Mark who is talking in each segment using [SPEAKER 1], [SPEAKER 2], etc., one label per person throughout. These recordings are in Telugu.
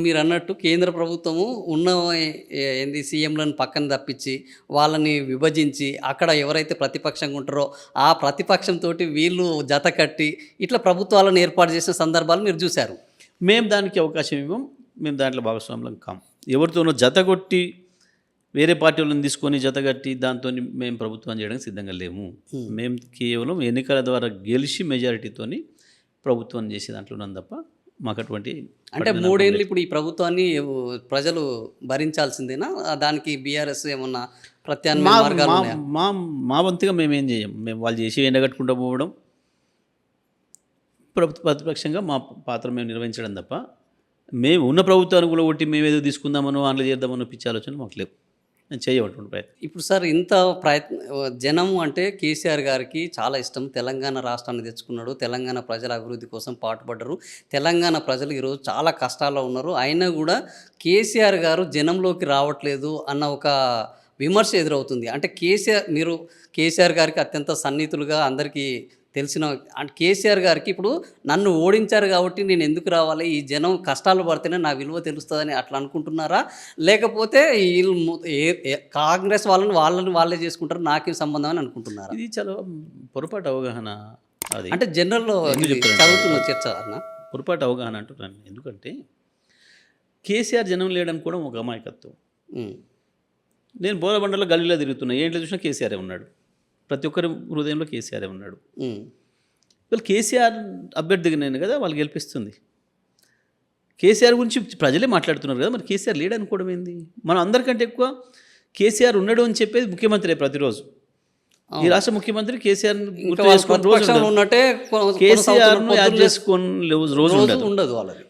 [SPEAKER 1] మీరన్నట్టు కేంద్ర ప్రభుత్వము ఉన్న ఏంది సీఎంలను పక్కన తప్పించి, వాళ్ళని విభజించి, అక్కడ ఎవరైతే ప్రతిపక్షంగా ఉంటారో, ఆ ప్రతిపక్షంతోటి వీళ్ళు జత కట్టి, ఇట్లా ప్రభుత్వాలను ఏర్పాటు చేసిన సందర్భాలు మీరు చూశారు.
[SPEAKER 2] మేము దానికి అవకాశం ఇవ్వం. మేము దాంట్లో భాగస్వాములం కాం. ఎవరితోనో జతగొట్టి వేరే పార్టీ వాళ్ళని తీసుకొని జతగట్టి దాంతో మేము ప్రభుత్వం చేయడానికి సిద్ధంగా లేము. మేము కేవలం ఎన్నికల ద్వారా గెలిచి మెజారిటీతోని ప్రభుత్వం చేసే దాంట్లో ఉన్నాం తప్ప మాకు అటువంటి
[SPEAKER 1] అంటే 3 ఏళ్ళు ఇప్పుడు ఈ ప్రభుత్వాన్ని ప్రజలు భరించాల్సిందేనా? దానికి బీఆర్ఎస్ ఏమన్నా ప్రత్యామ్నాయ మార్గాలు ఉన్నాయా?
[SPEAKER 2] మా వంతుగా మేమేం చేయం. మేము వాళ్ళు చేసి ఎండగట్టుకుంటూ పోవడం, ప్రతిపక్షంగా మా పాత్ర మేము నిర్వహించడం తప్ప మేము ఉన్న ప్రభుత్వాన్ని కూడా కొట్టి మేము ఏదో తీసుకుందామనో అందులో చేద్దామనో పిచ్చి ఆలోచన మాకు లేవు. నేను చేయబట్టుకుంటు ప్రయత్నం.
[SPEAKER 1] ఇప్పుడు సార్ ఇంత జనం అంటే కేసీఆర్ గారికి చాలా ఇష్టం. తెలంగాణ రాష్ట్రాన్ని తెచ్చుకున్నాడు. తెలంగాణ ప్రజల అభివృద్ధి కోసం పాటుపడ్డారు. తెలంగాణ ప్రజలు ఈరోజు చాలా కష్టాల్లో ఉన్నారు. అయినా కూడా కేసీఆర్ గారు జనంలోకి రావట్లేదు అన్న ఒక విమర్శ ఎదురవుతుంది. అంటే మీరు కేసీఆర్ గారికి అత్యంత సన్నిహితులుగా అందరికీ తెలిసిన కేసీఆర్ గారికి ఇప్పుడు నన్ను ఓడించారు కాబట్టి నేను ఎందుకు రావాలి, ఈ జనం కష్టాలు పడితేనే నా విలువ తెలుస్తుందని అట్లా అనుకుంటున్నారా? లేకపోతే వీళ్ళు కాంగ్రెస్ వాళ్ళే చేసుకుంటారు, నాకేం సంబంధం అని అనుకుంటున్నారా?
[SPEAKER 2] ఇది చాలా పొరపాటు అవగాహన. అది
[SPEAKER 1] అంటే జనరల్లో చదువుతున్న చర్చ అన్న
[SPEAKER 2] పొరపాటు అవగాహన అంటున్నాను. ఎందుకంటే కేసీఆర్ జనం లేడని కూడా ఒక అమాయకత్వం. నేను బోరబండలో గల్లీలో తిరుగుతున్నా, ఏంట్లో చూసినా కేసీఆరే ఉన్నాడు. ప్రతి ఒక్కరి హృదయంలో కేసీఆరే ఉన్నాడు. వాళ్ళు కేసీఆర్ అభ్యర్థిగా నేను కదా వాళ్ళు గెలిపిస్తుంది. కేసీఆర్ గురించి ప్రజలే మాట్లాడుతున్నారు కదా, మరి కేసీఆర్ లేడు అనుకోవడం ఏంది? మనం అందరికంటే ఎక్కువ కేసీఆర్ ఉన్నాడు అని చెప్పేది ముఖ్యమంత్రి ప్రతిరోజు. ఈ రాష్ట్ర ముఖ్యమంత్రి కేసీఆర్
[SPEAKER 1] ఉన్నట్టే
[SPEAKER 2] కేసీఆర్ను యాద్ చేసుకొని రోజు
[SPEAKER 1] ఉండదు వాళ్ళది.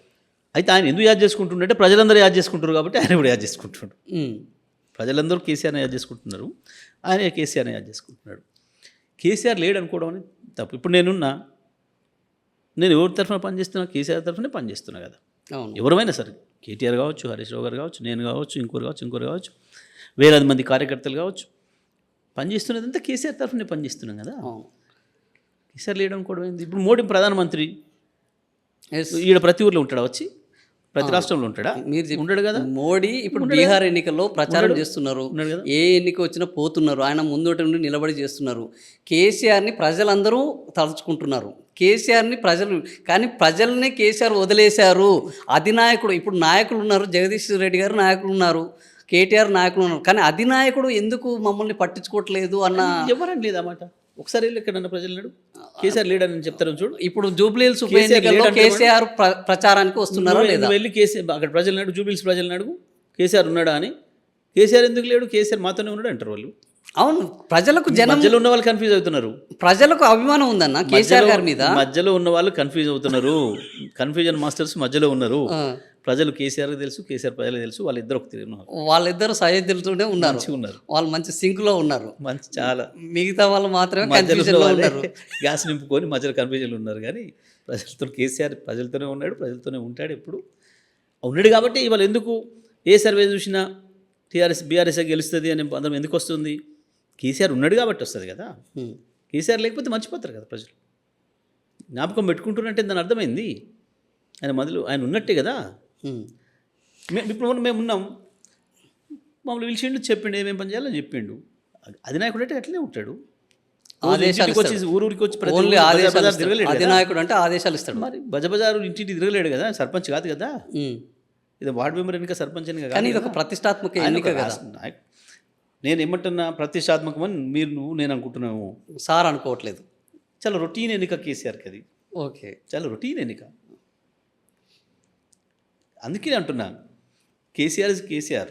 [SPEAKER 2] అయితే ఆయన ఎందుకు యాద్ చేసుకుంటుండే? ప్రజలందరూ యాద్ చేసుకుంటారు కాబట్టి ఆయన కూడా యాద్ చేసుకుంటున్నాడు. ప్రజలందరూ కేసీఆర్ని యాద్ చేసుకుంటున్నారు, ఆయన కేసీఆర్ని యాద్ చేసుకుంటున్నాడు. కేసీఆర్ లేడు అనుకోవడం అని తప్పు. ఇప్పుడు నేను ఎవరి తరఫున పనిచేస్తున్నా? కేసీఆర్ తరఫునే పనిచేస్తున్నా కదా. ఎవరైనా సరే, కేటీఆర్ కావచ్చు, హరీష్ రావు గారు కావచ్చు, నేను కావచ్చు, ఇంకోరు కావచ్చు, వేలాది మంది కార్యకర్తలు కావచ్చు, పనిచేస్తున్నదంతా కేసీఆర్ తరఫునే పనిచేస్తున్నాం కదా. కేసీఆర్ లేడు అనుకోవడం ఏంది? ఇప్పుడు మోడీ ప్రధానమంత్రి ఈడ ప్రతి ఊర్లో ఉంటాడా? వచ్చి ప్రతి రాష్ట్రంలో ఉంటాడా? మీరు ఉండడు కదా.
[SPEAKER 1] మోడీ ఇప్పుడు బీహార్ ఎన్నికల్లో ప్రచారం చేస్తున్నారు, ఏ ఎన్నిక వచ్చినా పోతున్నారు, ఆయన ముందోటి నుండి నిలబడి చేస్తున్నారు. కేసీఆర్ని ప్రజలందరూ తలుచుకుంటున్నారు. కేసీఆర్ని ప్రజల్ని కేసీఆర్ వదిలేశారు. అధినాయకుడు ఇప్పుడు నాయకులు ఉన్నారు, జగదీష్ రెడ్డి గారు నాయకులు ఉన్నారు, కేటీఆర్ నాయకులు ఉన్నారు, కానీ అధినాయకుడు ఎందుకు మమ్మల్ని పట్టించుకోవట్లేదు అన్న
[SPEAKER 2] ఎవరండి లేదన్నమాట. ఒకసారి ఎక్కడన్నా ప్రజలు కేసీఆర్ లీడర్ అని చెప్తారు చూడు.
[SPEAKER 1] ఇప్పుడు జూబ్లీహిల్స్ ఉప ఎన్నికల్లో కేసీఆర్ ప్రచారానికి వస్తున్నారా లేదా?
[SPEAKER 2] వెళ్ళి కేసీఆర్ అక్కడ ప్రజలు అడుగు, జూబ్లీహిల్స్ ప్రజలను అడుగు కేసీఆర్ ఉన్నాడా అని. కేసీఆర్ ఎందుకు లేడు, కేసీఆర్ మాతోనే ఉన్నాడు అంటారు వాళ్ళు.
[SPEAKER 1] అవును, ప్రజలకు
[SPEAKER 2] మధ్యలో ఉన్న వాళ్ళు కన్ఫ్యూజ్ అవుతున్నారు.
[SPEAKER 1] ప్రజలకు అభిమానం ఉందన్న కేసీఆర్ గారి మీద.
[SPEAKER 2] మధ్యలో ఉన్న వాళ్ళు కన్ఫ్యూజ్ అవుతున్నారు. కన్ఫ్యూజన్ మాస్టర్స్ మధ్యలో ఉన్నారు. ప్రజలు కేసీఆర్ తెలుసు, కేసీఆర్ ప్రజలకు తెలుసు.
[SPEAKER 1] వాళ్ళిద్దరు సహోదరులతోనే ఉన్నారు. వాళ్ళు మంచి సింక్లో ఉన్నారు.
[SPEAKER 2] మంచి చాలా.
[SPEAKER 1] మిగతా వాళ్ళు మాత్రమే కన్ఫ్యూజన్లో ఉన్నారు.
[SPEAKER 2] గ్యాస్ నింపుకొని మధ్యలో కన్ఫ్యూజన్లు ఉన్నారు. కానీ ప్రజలతో కేసీఆర్ ప్రజలతోనే ఉన్నాడు, ప్రజలతోనే ఉంటాడు. ఎప్పుడు ఉన్నాడు కాబట్టి ఇవాళ ఎందుకు ఏ సర్వే చూసినా బీఆర్ఎస్ గెలుస్తుంది అని అందరం ఎందుకు వస్తుంది? కేసీఆర్ ఉన్నాడు కాబట్టి వస్తుంది కదా. కేసీఆర్ లేకపోతే మర్చిపోతారు కదా ప్రజలు. జ్ఞాపకం పెట్టుకుంటున్నట్టే దాని అర్థమైంది. ఆయన ఉన్నట్టే కదా. ఇప్పుడు మేము ఉన్నాం, మమ్మల్ని పిలిచిండు, చెప్పిండు ఏమేమి పని చేయాలని చెప్పిండు. అధినాయకుడు అంటే అట్లనే ఉంటాడు. ఊరికి వచ్చి
[SPEAKER 1] అధినాయకుడు అంటే ఆదేశాలు ఇస్తాడు.
[SPEAKER 2] మరి బజారు ఇంటింటి తిరగలేడు కదా, సర్పంచ్ కాదు కదా. ఇది వార్డు మెంబర్ ఎన్నిక, సర్పంచ్ ఎన్నిక
[SPEAKER 1] కానీ ఇది ఒక ప్రతిష్టాత్మక ఎన్నిక కదా.
[SPEAKER 2] నేను ఏమంటున్నా, ప్రతిష్టాత్మకమని నేను అనుకుంటున్నాము.
[SPEAKER 1] సార్ అనుకోవట్లేదు.
[SPEAKER 2] చాలా రొటీన్ ఎన్నిక కేసీఆర్కి అది.
[SPEAKER 1] ఓకే,
[SPEAKER 2] చాలా రొటీన్ ఎన్నిక. అందుకే అంటున్నా, కేసీఆర్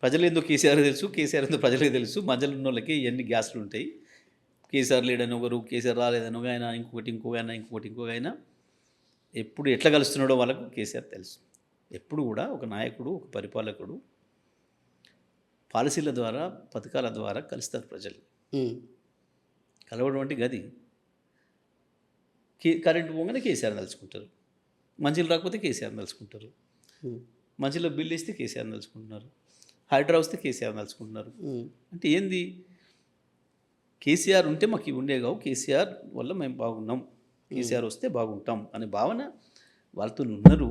[SPEAKER 2] ప్రజలు ఏందో కేసీఆర్ తెలుసు, కేసీఆర్ ఏందో ప్రజలే తెలుసు. మధ్యలో ఉన్న వాళ్ళకి ఎన్ని గ్యాస్లు ఉంటాయి. కేసీఆర్ లేడని ఒకరు, కేసీఆర్ రాలేదని ఒక ఆయన, ఇంకొకటి ఆయన ఎప్పుడు ఎట్లా కలుస్తున్నాడో వాళ్ళకు కేసీఆర్ తెలుసు. ఎప్పుడు కూడా ఒక నాయకుడు, ఒక పరిపాలకుడు పాలసీల ద్వారా, పథకాల ద్వారా కలుస్తారు ప్రజలు. కలవడం అంటే గది. కరెంటు పోగానే కేసీఆర్ తలుచుకుంటారు, మంచిలు రాకపోతే కేసీఆర్ తలుచుకుంటారు, మంచిలో బిల్లు ఇస్తే కేసీఆర్ తలుచుకుంటున్నారు, హైడ్రా వస్తే కేసీఆర్ తలుచుకుంటున్నారు. అంటే ఏంది? కేసీఆర్ ఉంటే మాకు ఇవి ఉండేగావు, కేసీఆర్ వల్ల మేము బాగున్నాం, కేసీఆర్ వస్తే బాగుంటాం అనే భావన వాళ్ళతో ఉన్నారు.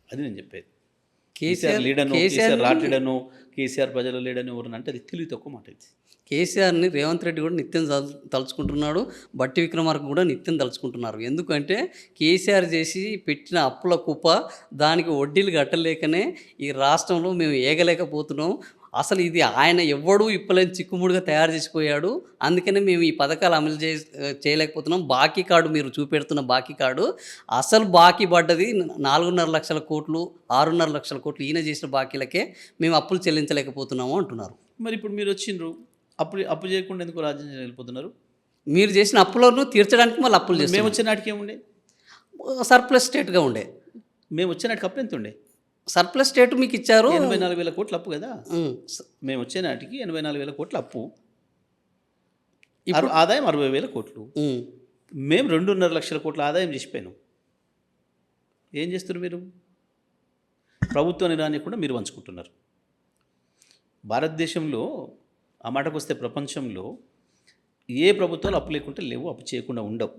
[SPEAKER 2] అది నేను చెప్పేది. కేసీఆర్ లీడను, కేసీఆర్ రాట్లేడను, కేసీఆర్ ప్రజల లీడను ఎవరని అంటే అది తెలివి తక్కువ మాట ఇది.
[SPEAKER 1] కేసీఆర్ని రేవంత్ రెడ్డి కూడా నిత్యం తలుచుకుంటున్నాడు, బట్టి విక్రమార్క కూడా నిత్యం తలుచుకుంటున్నారు. ఎందుకంటే కేసీఆర్ చేసి పెట్టిన అప్పుల కుప్ప, దానికి వడ్డీలు కట్టలేకనే ఈ రాష్ట్రంలో మేము ఏగలేకపోతున్నాం. అసలు ఇది ఆయన ఎవ్వడూ ఇప్పలేని చిక్కుముడిగా తయారు చేసిపోయాడు. అందుకనే మేము ఈ పథకాలు అమలు చేయలేకపోతున్నాం. బాకీ కార్డు మీరు చూపెడుతున్న బాకీ కార్డు, అసలు బాకీ పడ్డది 4.5 లక్షల కోట్లు, 6.5 లక్షల కోట్లు ఈయన చేసిన బాకీలకే మేము అప్పులు చెల్లించలేకపోతున్నాము అంటున్నారు.
[SPEAKER 2] మరి ఇప్పుడు మీరు వచ్చిండ్రు, అప్పు చేయకుండా ఎందుకు రాజ్యం వెళ్ళిపోతున్నారు?
[SPEAKER 1] మీరు చేసిన అప్పులను తీర్చడానికి మళ్ళీ అప్పులు చేస్తాం.
[SPEAKER 2] మేము వచ్చే నాటికి ఏముండే?
[SPEAKER 1] సర్ప్లస్ స్టేట్గా ఉండే.
[SPEAKER 2] మేము వచ్చే నాటికి అప్పు ఎంత ఉండే?
[SPEAKER 1] సర్ప్లస్ స్టేట్ మీకు ఇచ్చారు.
[SPEAKER 2] 84,000 కోట్ల అప్పు కదా. మేము వచ్చే నాటికి 84,000 కోట్ల అప్పు, ఇప్పుడు ఆదాయం 60,000 కోట్లు. మేము 2.5 లక్షల కోట్ల ఆదాయం చేసిపోయాను. ఏం చేస్తున్నారు మీరు? ప్రభుత్వాన్ని రానియకుండా మీరు పంచుకుంటున్నారు. భారతదేశంలో ఆ మాటకు వస్తే ప్రపంచంలో ఏ ప్రభుత్వాలు అప్పు లేకుంటే లేవు, అప్పు చేయకుండా ఉండవు.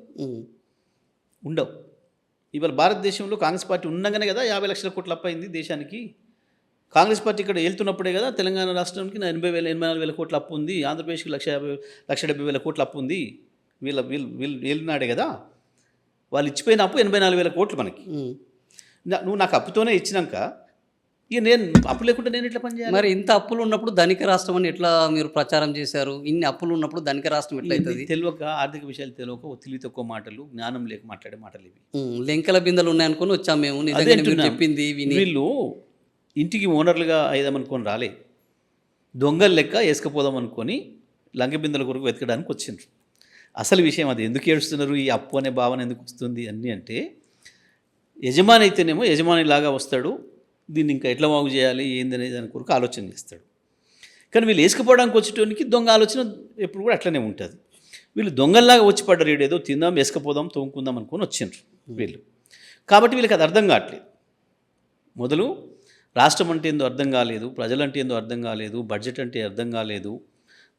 [SPEAKER 2] ఇవాళ భారతదేశంలో కాంగ్రెస్ పార్టీ ఉండగానే కదా 50 లక్షల కోట్ల అప్పు అయింది దేశానికి. కాంగ్రెస్ పార్టీ ఇక్కడ వెళ్తున్నప్పుడే కదా తెలంగాణ రాష్ట్రానికి 84,000 కోట్ల అప్పు ఉంది, ఆంధ్రప్రదేశ్కి 1,70,000 కోట్ల అప్పు ఉంది. వీళ్ళు వెళ్ళినాడే కదా. వాళ్ళు ఇచ్చిపోయిన అప్పు 84,000 కోట్లు మనకి. నువ్వు నాకు అప్పుతోనే ఇచ్చినాక ఇక నేను అప్పు లేకుండా నేను ఎట్లా పనిచేయాలి?
[SPEAKER 1] మరి ఇంత అప్పులు ఉన్నప్పుడు ధనిక రాష్ట్రం అని ఎట్లా మీరు ప్రచారం చేశారు? ఇన్ని అప్పులు ఉన్నప్పుడు ధనిక రాష్ట్రం ఎట్లా అవుతుంది?
[SPEAKER 2] తెలియక, ఆర్థిక విషయాలు తెలియక, తెలివి తక్కువ మాటలు, జ్ఞానం లేక మాట్లాడే మాటలు ఇవి.
[SPEAKER 1] లెంకల బిందెలు ఉన్నాయనుకొని వచ్చాము మేము. నిజంగానే మీరు చెప్పింది విని
[SPEAKER 2] వీళ్ళు ఇంటికి ఓనర్లుగా అయ్యామనుకొని రాలే, దొంగలు లెక్క వేసుకపోదాం అనుకొని లంక బిందెల కొరకు వెతకడానికి వచ్చిండ్రు. అసలు విషయం అది. ఎందుకు ఏడుస్తున్నారు? ఈ అప్పు అనే భావన ఎందుకు వస్తుంది అన్నీ అంటే, యజమాని అయితేనేమో యజమానిలాగా వస్తాడు, దీన్ని ఇంకా ఎట్లా బాగు చేయాలి ఏంది అనేది దాని కొరకు ఆలోచన చేస్తాడు. కానీ వీళ్ళు వేసుకుపోవడానికి వచ్చేటోనికి దొంగ ఆలోచన ఎప్పుడు కూడా అట్లనే ఉంటుంది. వీళ్ళు దొంగల్లాగా వచ్చి పడ్డారు, ఏదో తిందాం, వేసుకుపోదాం, తోముకుందాం అనుకొని వచ్చిండ్రు వీళ్ళు. కాబట్టి వీళ్ళకి అది అర్థం కావట్లేదు. మొదలు రాష్ట్రం అంటే ఏందో అర్థం కాలేదు, ప్రజలంటే ఏందో అర్థం కాలేదు, బడ్జెట్ అంటే అర్థం కాలేదు,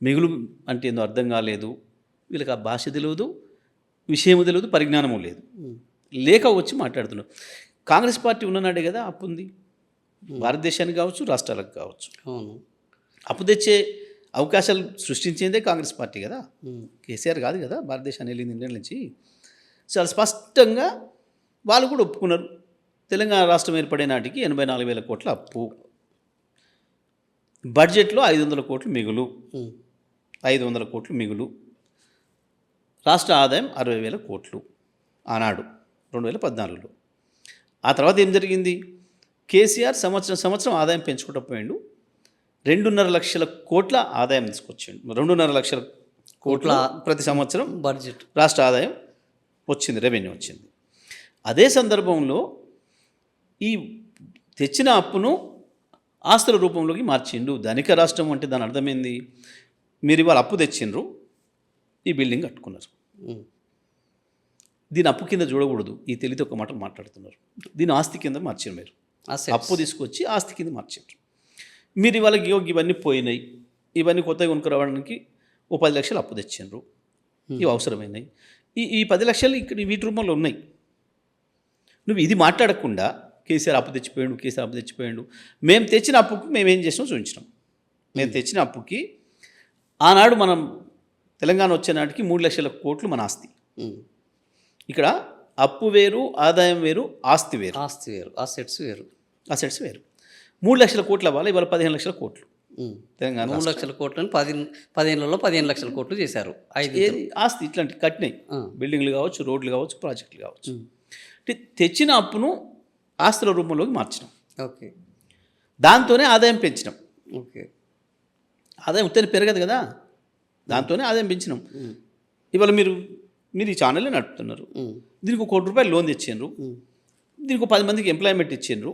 [SPEAKER 2] మిగులు అంటే ఏందో అర్థం కాలేదు. వీళ్ళకి ఆ భాష తెలియదు, విషయము తెలియదు, పరిజ్ఞానము లేదు. లేక వచ్చి మాట్లాడుతున్నారు. కాంగ్రెస్ పార్టీ ఉన్ననాడే కదా అప్పు ఉంది, భారతదేశానికి కావచ్చు, రాష్ట్రాలకు కావచ్చు. అప్పు తెచ్చే అవకాశాలు సృష్టించేదే కాంగ్రెస్ పార్టీ కదా, కేసీఆర్ కాదు కదా. భారతదేశాన్ని వెళ్ళింది ఇండియా నుంచి చాలా స్పష్టంగా వాళ్ళు కూడా ఒప్పుకున్నారు. తెలంగాణ రాష్ట్రం ఏర్పడే నాటికి 84,000 కోట్ల అప్పు, బడ్జెట్లో 500 కోట్లు మిగులు, 500 కోట్లు మిగులు, రాష్ట్ర ఆదాయం 60,000 కోట్లు ఆనాడు 2014లో. ఆ తర్వాత ఏం జరిగింది? కేసీఆర్ సంవత్సరం ఆదాయం పెంచుకుంటూ పోయిండు. 2.5 లక్షల కోట్ల ఆదాయం తీసుకొచ్చిండు. 2.5 లక్షల కోట్ల ప్రతి సంవత్సరం
[SPEAKER 1] బడ్జెట్
[SPEAKER 2] రాష్ట్ర ఆదాయం వచ్చింది, రెవెన్యూ వచ్చింది. అదే సందర్భంలో ఈ తెచ్చిన అప్పును ఆస్తుల రూపంలోకి మార్చిండు. ధనిక రాష్ట్రం అంటే దాని అర్థమైంది, మీరు ఇవాళ అప్పు తెచ్చిండ్రు, ఈ బిల్డింగ్ కట్టుకున్నారు, దీని అప్పు కింద చూడకూడదు. ఈ తెలితో ఒక మాట మాట్లాడుతున్నారు. దీని ఆస్తి కింద మార్చారు. మీరు అప్పు తీసుకొచ్చి ఆస్తి కింద మార్చారు. మీరు ఇవాళ ఇవన్నీ పోయినాయి, ఇవన్నీ కొత్తగా కొనుక్కురావడానికి 10 లక్షలు అప్పు తెచ్చిండ్రు, ఇవి అవసరమైనాయి. ఈ 10 లక్షలు ఇక్కడ వీటి రూపంలో ఉన్నాయి. నువ్వు ఇది మాట్లాడకుండా కేసీఆర్ అప్పు తెచ్చిపోయాడు, మేము తెచ్చిన అప్పుకి మేము ఏం చేసినాం చూపించినాం. మేము తెచ్చిన అప్పుకి ఆనాడు మనం తెలంగాణ వచ్చే నాటికి 3 లక్షల కోట్లు మన ఆస్తి. ఇక్కడ అప్పు వేరు, ఆదాయం వేరు, ఆస్తి వేరు, అసెట్స్ వేరు. 3 లక్షల కోట్లు అవ్వాలి, ఇవాళ 15 లక్షల కోట్లు. తెలంగాణ
[SPEAKER 1] 3 లక్షల కోట్లని 15 లక్షల కోట్లు చేశారు.
[SPEAKER 2] ఆస్తి ఇట్లాంటి కట్టినాయి, బిల్డింగ్లు కావచ్చు, రోడ్లు కావచ్చు, ప్రాజెక్టులు కావచ్చు. తెచ్చిన అప్పును ఆస్తుల రూపంలోకి మార్చినాం.
[SPEAKER 1] ఓకే,
[SPEAKER 2] దాంతోనే ఆదాయం పెంచినాం.
[SPEAKER 1] ఓకే,
[SPEAKER 2] ఆదాయం ఉత్తని పెరగదు కదా, దాంతోనే ఆదాయం పెంచినాం. ఇవాళ మీరు ఈ ఛానల్లో నడుపుతున్నారు, దీనికి 1 కోటి రూపాయలు లోన్ తెచ్చిండ్రు, దీనికి 10 మందికి ఎంప్లాయ్మెంట్ ఇచ్చిండ్రు,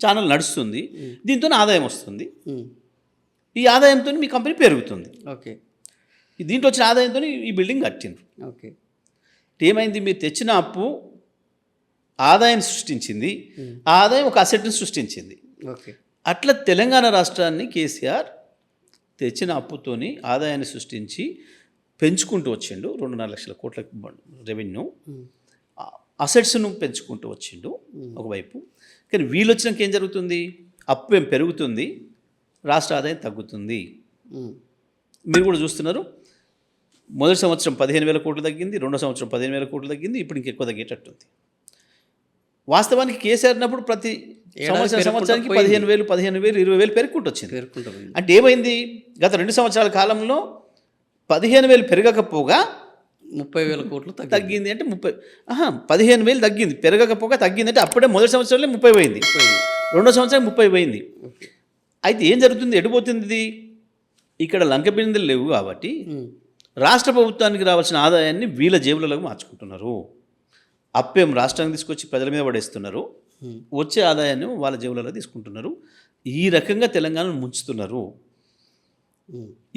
[SPEAKER 2] ఛానల్ నడుస్తుంది, దీంతో ఆదాయం వస్తుంది. ఈ ఆదాయంతో మీ కంపెనీ పెరుగుతుంది.
[SPEAKER 1] ఓకే,
[SPEAKER 2] దీంట్లో వచ్చిన ఆదాయంతో ఈ బిల్డింగ్ కట్టిండ్రు.
[SPEAKER 1] ఓకే,
[SPEAKER 2] ఏమైంది? మీరు తెచ్చిన అప్పు ఆదాయం సృష్టించింది, ఆ ఆదాయం ఒక అసెట్ని సృష్టించింది.
[SPEAKER 1] ఓకే,
[SPEAKER 2] అట్లా తెలంగాణ రాష్ట్రాన్ని కేసీఆర్ తెచ్చిన అప్పుతోని ఆదాయాన్ని సృష్టించి పెంచుకుంటూ వచ్చిండు. 2.5 లక్షల కోట్ల రెవెన్యూ, అసెట్స్ను పెంచుకుంటూ వచ్చిండు ఒకవైపు. కానీ వీళ్ళు వచ్చినాక ఏం జరుగుతుంది? అప్పు ఏం పెరుగుతుంది, రాష్ట్ర ఆదాయం తగ్గుతుంది. మీరు కూడా చూస్తున్నారు, మొదటి సంవత్సరం 15,000 కోట్లు తగ్గింది, రెండో సంవత్సరం 15,000 కోట్లు తగ్గింది, ఇప్పుడు ఇంకెక్కువ తగ్గేటట్టుంది. వాస్తవానికి కేసీఆర్ ఉన్నప్పుడు ప్రతి సంవత్సరానికి 15,000, 20,000 పెరుగుకుంటూ వచ్చింది. అంటే ఏమైంది? గత 2 సంవత్సరాల కాలంలో 15,000 పెరగకపోగా
[SPEAKER 1] 30,000 కోట్లు
[SPEAKER 2] తగ్గింది. అంటే 15,000 తగ్గింది, పెరగకపోగా తగ్గింది. అంటే అప్పుడే మొదటి సంవత్సరంలో 30 పోయింది, రెండో సంవత్సరం 30 పోయింది. అయితే ఏం జరుగుతుంది? ఎడిపోతుంది ఇది? ఇక్కడ లంక బిందెలు లేవు కాబట్టి రాష్ట్ర ప్రభుత్వానికి రావాల్సిన ఆదాయాన్ని వీళ్ళ జేబులలోకి మార్చుకుంటున్నారు. అప్పేం రాష్ట్రానికి తీసుకొచ్చి ప్రజల మీద పడేస్తున్నారు, వచ్చే ఆదాయాన్ని వాళ్ళ జేబులలో తీసుకుంటున్నారు. ఈ రకంగా తెలంగాణను ముంచుతున్నారు.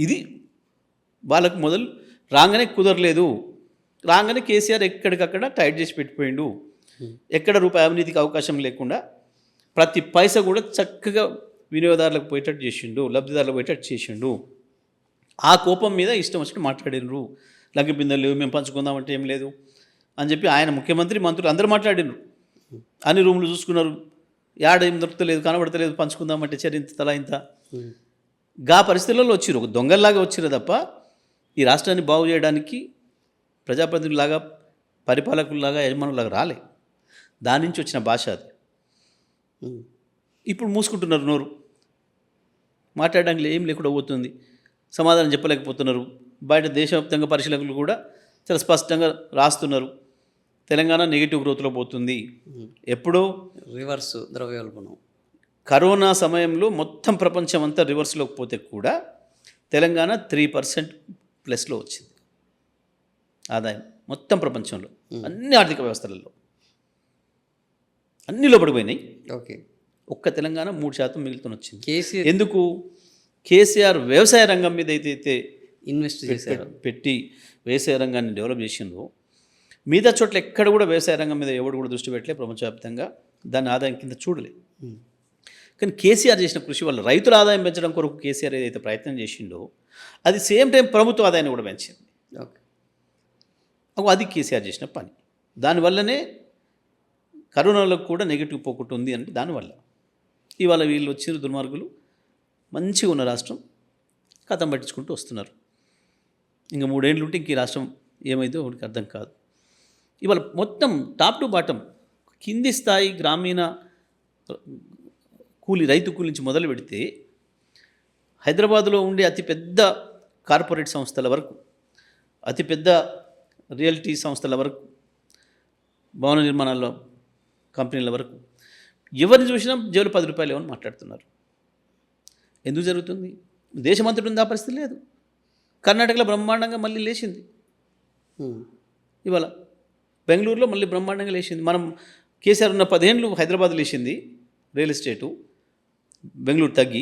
[SPEAKER 2] ఇది వాళ్ళకు మొదలు రాగానే కుదరలేదు. రాగానే కేసీఆర్ ఎక్కడికక్కడ టైట్ చేసి పెట్టిపోయిండు. ఎక్కడ రూపాయి అవినీతికి అవకాశం లేకుండా ప్రతి పైసా కూడా చక్కగా వినియోగదారులకు పోయేటట్టు చేసిండు, లబ్ధిదారులకు పోయేటట్టు చేసిండు. ఆ కోపం మీద ఇష్టం వచ్చినట్టు మాట్లాడినరు. లంక బిందెలు లేవు, మేము పంచుకుందామంటే ఏం లేదు అని చెప్పి ఆయన ముఖ్యమంత్రి, మంత్రులు అందరూ మాట్లాడినారు. అన్ని రూములు చూసుకున్నారు, యాడ ఏం దొరకలేదు, కనబడతలేదు, పంచుకుందామంటే ఇంత తలా ఇంత. గా పరిస్థితులలో వచ్చిరు, ఒక దొంగల్లాగా వచ్చిరు తప్ప ఈ రాష్ట్రాన్ని బాగు చేయడానికి ప్రజాప్రతినిధులాగా, పరిపాలకుల్లాగా, యజమానులాగా రాలే. దాని నుంచి వచ్చిన భాష అది. ఇప్పుడు మూసుకుంటున్నారు నోరు, మాట్లాడడానికి ఏం లేకుండా పోతుంది, సమాధానం చెప్పలేకపోతున్నారు. బయట దేశవ్యాప్తంగా పరిశీలకులు కూడా చాలా స్పష్టంగా రాస్తున్నారు, తెలంగాణ నెగిటివ్ గ్రోత్లో పోతుంది. ఎప్పుడో
[SPEAKER 1] రివర్స్ ద్రవ్యోల్బణం
[SPEAKER 2] కరోనా సమయంలో మొత్తం ప్రపంచం అంతా రివర్స్లోకి పోతే కూడా తెలంగాణ 3% ప్లస్లో వచ్చింది ఆదాయం మొత్తం ప్రపంచంలో, అన్ని ఆర్థిక వ్యవస్థలలో అన్ని లోపడిపోయినాయి.
[SPEAKER 1] ఓకే,
[SPEAKER 2] ఒక్క తెలంగాణ 3% మిగులుతూనే వచ్చింది.
[SPEAKER 1] కేసీఆర్
[SPEAKER 2] ఎందుకు? కేసీఆర్ వ్యవసాయ రంగం మీద అయితే
[SPEAKER 1] ఇన్వెస్ట్ చేశారు,
[SPEAKER 2] పెట్టి వ్యవసాయ రంగాన్ని డెవలప్ చేసిండ్రు. మిగతా చోట్ల ఎక్కడ కూడా వ్యవసాయ రంగం మీద ఎవడు కూడా దృష్టి పెట్టలే, ప్రపంచవ్యాప్తంగా దాని ఆదాయం కింద చూడలే. కానీ కేసీఆర్ చేసిన కృషి వల్ల రైతుల ఆదాయం పెంచడం కొరకు కేసీఆర్ ఏదైతే ప్రయత్నం చేసిండో అది సేమ్ టైం ప్రభుత్వ ఆదాయాన్ని కూడా పెంచింది.
[SPEAKER 1] ఓకే,
[SPEAKER 2] అది కేసీఆర్ చేసిన పని. దానివల్లనే కరోనాలో కూడా నెగిటివ్ పోకుండా ఉంది అంటే దానివల్ల. ఇవాళ వీళ్ళు వచ్చిన దుర్మార్గులు మంచిగా ఉన్న రాష్ట్రం కథం పట్టించుకుంటూ వస్తున్నారు. ఇంకా 3 ఏళ్ళు ఉంటే ఇంక ఈ రాష్ట్రం ఏమైందో ఒకటికి అర్థం కాదు. ఇవాళ మొత్తం టాప్ టు బాటం కింది స్థాయి గ్రామీణ రైతు కూలి నుంచి మొదలు పెడితే హైదరాబాదులో ఉండే అతిపెద్ద కార్పొరేట్ సంస్థల వరకు, అతిపెద్ద రియల్టీ సంస్థల వరకు, భవన నిర్మాణాల కంపెనీల వరకు ఎవరిని చూసినా జేబులు 10 రూపాయలు ఏమని మాట్లాడుతున్నారు. ఎందుకు జరుగుతుంది? దేశమంతటి ఉంది ఆ పరిస్థితి లేదు. కర్ణాటకలో బ్రహ్మాండంగా మళ్ళీ లేచింది, ఇవాళ బెంగళూరులో మళ్ళీ బ్రహ్మాండంగా లేచింది. మనం కేసీఆర్ ఉన్న 10 ఏళ్ళు హైదరాబాద్ లేచింది రియల్ ఎస్టేటు, బెంగళూరు తగ్గి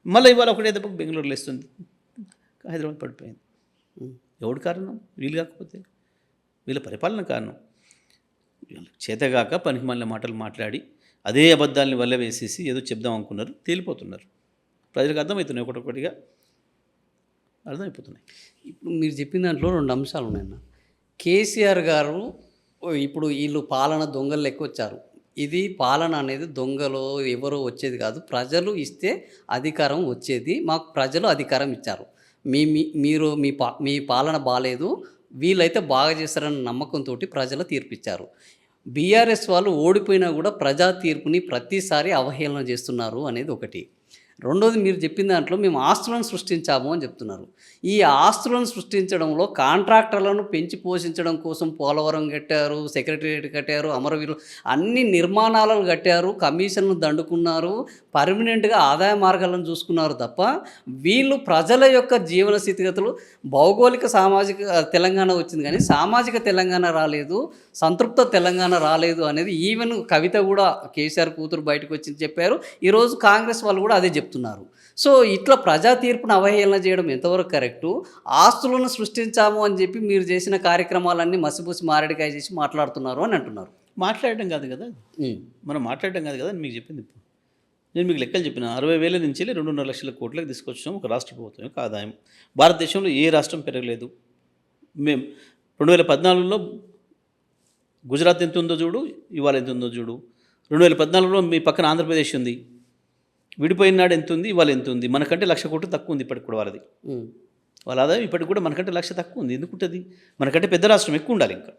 [SPEAKER 2] మళ్ళీ ఇవాళ ఒకటే దెబ్బ బెంగళూరు లేస్తుంది, హైదరాబాద్ పడిపోయింది. ఎవడు కారణం? వీళ్ళు కాకపోతే వీళ్ళ పరిపాలన కారణం. చేతగాక పనికి మళ్ళీ మాటలు మాట్లాడి అదే అబద్ధాలని వల్ల వేసేసి ఏదో చెప్దాం అనుకున్నారు, తేలిపోతున్నారు. ప్రజలకు అర్థమవుతున్నాయి, ఒకటొకటిగా అర్థమైపోతున్నాయి.
[SPEAKER 1] ఇప్పుడు మీరు చెప్పిన దాంట్లో 2 అంశాలు ఉన్నాయన్న. కేసీఆర్ గారు ఇప్పుడు వీళ్ళు పాలన దొంగలు లెక్క వచ్చారు. ఇది పాలన అనేది దొంగలో ఎవరో వచ్చేది కాదు, ప్రజలు ఇస్తే అధికారం వచ్చేది. మాకు ప్రజలు అధికారం ఇచ్చారు, మీరు మీ పాలన బాగాలేదు, వీళ్ళైతే బాగా చేస్తారన్న నమ్మకంతో ప్రజలు తీర్పిచ్చారు. బీఆర్ఎస్ వాళ్ళు ఓడిపోయినా కూడా ప్రజా తీర్పుని ప్రతిసారి అవహేళన చేస్తున్నారు అనేది ఒకటి. రెండోది, మీరు చెప్పిన దాంట్లో మేము ఆస్తులను సృష్టించాము అని చెప్తున్నారు. ఈ ఆస్తులను సృష్టించడంలో కాంట్రాక్టర్లను పెంచి పోషించడం కోసం పోలవరం కట్టారు, సెక్రటేరియట్ కట్టారు, అమరవీరులు అన్ని నిర్మాణాలను కట్టారు, కమిషన్లు దండుకున్నారు, పర్మనెంట్గా ఆదాయ మార్గాలను చూసుకున్నారు తప్ప వీళ్ళు ప్రజల యొక్క జీవన స్థితిగతులు, భౌగోళిక సామాజిక తెలంగాణ వచ్చింది కానీ సామాజిక తెలంగాణ రాలేదు, సంతృప్త తెలంగాణ రాలేదు అనేది ఈవెన్ కవిత కూడా కేసీఆర్ కూతురు బయటకు వచ్చి చెప్పారు. ఈరోజు కాంగ్రెస్ వాళ్ళు కూడా అదే చెప్తున్నారు. సో ఇట్లా ప్రజా తీర్పును అవహేళన చేయడం ఎంతవరకు కరెక్టు? ఆస్తులను సృష్టించాము అని చెప్పి మీరు చేసిన కార్యక్రమాలన్నీ మసిపూసి మారేడికాయ చేసి మాట్లాడుతున్నారు అని అంటున్నారు.
[SPEAKER 2] మాట్లాడటం కాదు కదా, మనం మాట్లాడటం కాదు కదా అని మీకు చెప్పింది. ఇప్పుడు నేను మీకు లెక్కలు చెప్పిన 60,000 నుంచి 2.5 లక్షల కోట్లకు తీసుకొచ్చాం ఒక రాష్ట్ర ప్రభుత్వం యొక్క ఆదాయం. భారతదేశంలో ఏ రాష్ట్రం పెరగలేదు. మేము 2014లో గుజరాత్ ఎంత ఉందో చూడు, ఇవాళ ఎంత ఉందో చూడు. 2014లో మీ పక్కన ఆంధ్రప్రదేశ్ ఉంది, విడిపోయిన నాడు ఎంత ఉంది, ఇవాళ ఎంత ఉంది? మనకంటే 1,00,000 కోట్లు తక్కువ ఉంది ఇప్పటికి కూడా వాళ్ళది. వాళ్ళ ఆదాయం ఇప్పటికి కూడా మనకంటే 1,00,000 తక్కువ ఉంది. ఎందుకుంటుంది? మనకంటే పెద్ద రాష్ట్రం ఎక్కువ ఉండాలి. ఇంకా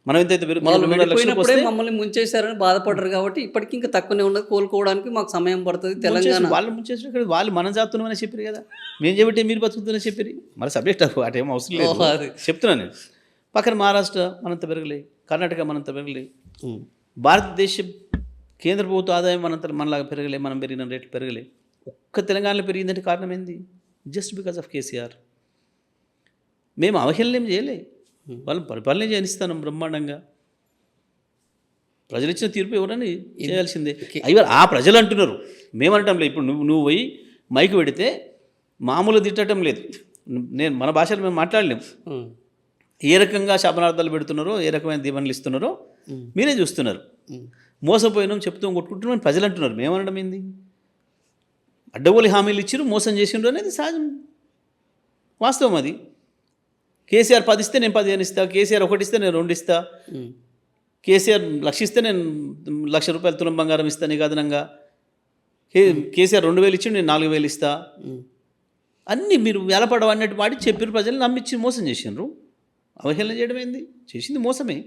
[SPEAKER 2] మనం ఎంతైతే
[SPEAKER 1] వాళ్ళు విడిపోయినప్పుడే మమ్మల్ని ముంచేశారని బాధపడరు కాబట్టి ఇప్పటికి ఇంకా తక్కువనే ఉన్నది, కోలుకోవడానికి మాకు సమయం పడుతుంది. తెలంగాణ
[SPEAKER 2] వాళ్ళు ముంచేసిన వాళ్ళు మనం జాతున్నామని చెప్పారు కదా, మేము చెబితే మీరు బతుకుతుందని చెప్పారు. మన సబ్జెక్ట్ అటేం అవసరం లేదు, చెప్తున్నాను నేను. పక్కన మహారాష్ట్ర మనంత పెరగలే, కర్ణాటక మనంత పెరగలే, భారతదేశం కేంద్ర ప్రభుత్వ ఆదాయం మనలాగా పెరగలే, మనం పెరిగిన రేట్లు పెరగలే. ఒక్క తెలంగాణలో పెరిగిందంటే కారణం ఏంది? Just because of KCR. మేము అవహేళన ఏం చేయలే, వాళ్ళని పరిపాలన చేయనిస్తాను బ్రహ్మాండంగా. ప్రజలు ఇచ్చిన తీర్పు ఎవరని చేయాల్సిందే. అయ్యో ఆ ప్రజలు అంటున్నారు, మేమంటాం లేదు. ఇప్పుడు నువ్వు పోయి మైకు పెడితే మామూలు తిట్టడం లేదు, నేను మన భాషలో మేము మాట్లాడలేము. ఏ రకంగా శాపనార్థాలు పెడుతున్నారో, ఏ రకమైన దీవెనలు ఇస్తున్నారో మీరే చూస్తున్నారు. మోసపోయినాం చెప్తూ కొట్టుకుంటున్నాం ప్రజలు అంటున్నారు, మేమనడం ఏంది? అడ్డగోలి హామీలు ఇచ్చిరు, మోసం చేసిండ్రు అనేది సహజం, వాస్తవం అది. కేసీఆర్ 10 ఇస్తే నేను 15 ఇస్తా, కేసీఆర్ 1 ఇస్తే నేను 2 ఇస్తా, కేసీఆర్ 1,00,000 ఇస్తే నేను 1,00,000 రూపాయలు తులం బంగారం ఇస్తా నీకు అదనంగా, కేసీఆర్ 2,000 ఇచ్చి నేను 4,000 ఇస్తా. అన్నీ మీరు వెలపడవన్నట్టు వాడి చెప్పిన ప్రజలు నమ్మించి మోసం చేసిండ్రు. అవహేళన చేయడం ఏంది? చేసింది మోసమే.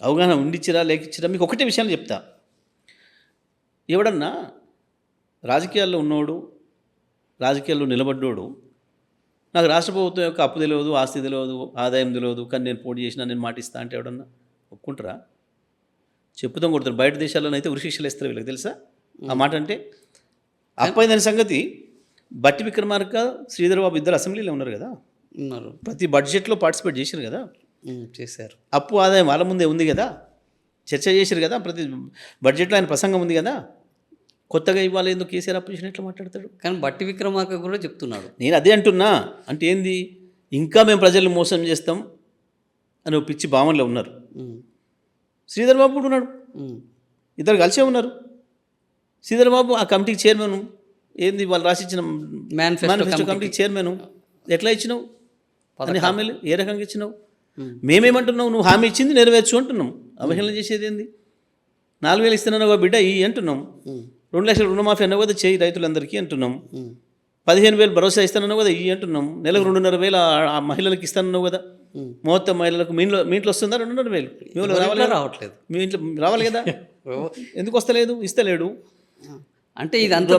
[SPEAKER 2] అవగాహన ఉండిచ్చిరా లేకిచ్చిరా? మీకు ఒకటే విషయాలు చెప్తా. ఎవడన్నా రాజకీయాల్లో ఉన్నోడు, రాజకీయాల్లో నిలబడ్డోడు, నాకు రాష్ట్ర ప్రభుత్వం యొక్క అప్పు తెలియదు, ఆస్తి తెలియదు, ఆదాయం తెలియదు, కానీ నేను పోటీ చేసినా నేను మాటిస్తా అంటే ఎవడన్నా ఒప్పుకుంటారా? చెప్పుతాం కొడతారు. బయట దేశాల్లోనైతే ఉరిశిక్షలు ఇస్తారు వీళ్ళకి, తెలుసా ఆ మాట అంటే? అప్పైందని సంగతి బట్టి విక్రమార్క, శ్రీధర్ బాబు ఇద్దరు అసెంబ్లీలో ఉన్నారు కదా,
[SPEAKER 1] ఉన్నారు,
[SPEAKER 2] ప్రతి బడ్జెట్లో పార్టిసిపేట్ చేశారు కదా,
[SPEAKER 1] చేశారు.
[SPEAKER 2] అప్పు ఆదాయం వాళ్ళ ముందే ఉంది కదా, చర్చ చేశారు కదా, ప్రతి బడ్జెట్లో ఆయన ప్రసంగం ఉంది కదా. కొత్తగా ఇవ్వాలి ఎందుకు కేసీఆర్ అప్పు చేసిన ఎట్లా మాట్లాడతాడు?
[SPEAKER 1] కానీ బట్టి విక్రమార్క కూడా చెప్తున్నాడు.
[SPEAKER 2] నేను అదే అంటున్నా. అంటే ఏంది? ఇంకా మేము ప్రజల్ని మోసం చేస్తాం అని ఒక పిచ్చి భావనలో ఉన్నారు. శ్రీధర్ బాబు కూడా ఉన్నాడు, ఇద్దరు కలిసే ఉన్నారు. శ్రీధర్ బాబు ఆ కమిటీకి చైర్మన్. ఏంది వాళ్ళు రాసిచ్చిన మేనిఫెస్టో కమిటీకి చైర్మన్. ఎట్లా ఇచ్చినావు అన్ని హామీలు? ఏ రకంగా ఇచ్చినావు? మేమేమంటున్నావు? నువ్వు హామీ ఇచ్చింది నెరవేర్చు అంటున్నాం. అవహేళన చేసేది ఏంది? 4,000 ఇస్తున్నావు బిడ్డ ఈ అంటున్నాం. 2,00,000 రుణమాఫీ అన్నావు కదా చేయి రైతులందరికీ అంటున్నాం. 15,000 భరోసా ఇస్తానన్నావు కదా ఈ అంటున్నాం. నెలకు 2,500 ఆ మహిళలకు ఇస్తానన్నావు కదా, మొత్తం మహిళలకు. మీ ఇంట్లో వస్తుందా 2,500? మీ ఊళ్ళో
[SPEAKER 1] రావట్లేదు.
[SPEAKER 2] మీ ఇంట్లో రావాలి కదా, ఎందుకు వస్తలేదు? ఇస్తలేడు.
[SPEAKER 1] అంటే ఇదంతా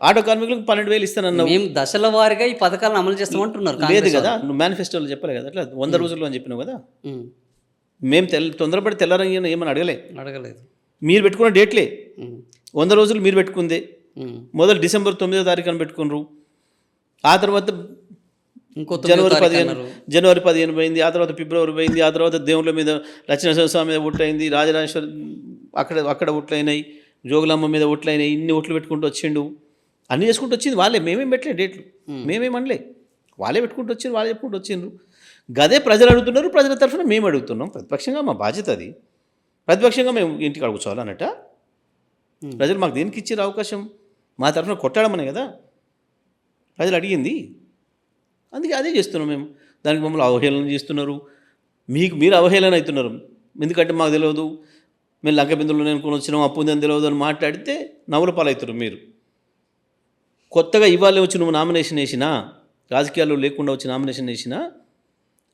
[SPEAKER 2] ఆటో కార్మికులకు 12,000 ఇస్తానన్నావు.
[SPEAKER 1] మేము దశల వారీగా ఈ పథకాలను అమలు చేస్తామంటున్నారు.
[SPEAKER 2] లేదు కదా, నువ్వు మేనిఫెస్టోలో చెప్పలే కదా, అట్లా 100 రోజుల్లో అని చెప్పినావు కదా. మేము తొందరపడి తెల్లారంగా ఏమని అడగలేదు. మీరు పెట్టుకున్న డేట్లే 100 రోజులు మీరు పెట్టుకుందే. మొదలు డిసెంబర్ 9వ తారీఖున పెట్టుకున్నారు. ఆ తర్వాత జనవరి 15 పోయింది, ఆ తర్వాత ఫిబ్రవరి పోయింది, ఆ తర్వాత దేవుళ్ళ మీద లక్ష్మీనరసింహ స్వామి మీద ఓట్లయింది, రాజరాజేశ్వరి అక్కడ ఓట్లయినాయి, జోగులమ్మ మీద ఓట్లయినాయి. ఇన్ని ఓట్లు పెట్టుకుంటూ వచ్చిండు, అన్నీ చేసుకుంటూ వచ్చింది వాళ్ళే. మేమేం పెట్టలే డేట్లు, మేమేమనలే. వాళ్ళే పెట్టుకుంటూ వచ్చిండ్రు, వాళ్ళే చెప్పుకుంటూ వచ్చిండ్రు. గదే ప్రజలు అడుగుతున్నారు, ప్రజల తరఫున మేము అడుగుతున్నాం. ప్రతిపక్షంగా మా బాధ్యత అది. ప్రతిపక్షంగా మేము ఇంటికి అడుగుకోవాలి అన్నట్ట. ప్రజలు మాకు దేనికి ఇచ్చారు అవకాశం? మా తరఫున కొట్టాడమనే కదా ప్రజలు అడిగింది. అందుకే అదే చేస్తున్నాం మేము. దానికి మమ్మల్ని అవహేళన చేస్తున్నారు. మీరు అవహేళన అవుతున్నారు. ఎందుకంటే మాకు తెలియదు, మేము లంక బిందులు నేను వచ్చినాం, అప్పు ఉందని తెలియదు అని మాట్లాడితే నవ్వుల పాలవుతారు మీరు. కొత్తగా ఇవాళ వచ్చి నువ్వు నామినేషన్ వేసినా, రాజకీయాల్లో లేకుండా వచ్చి నామినేషన్ వేసినా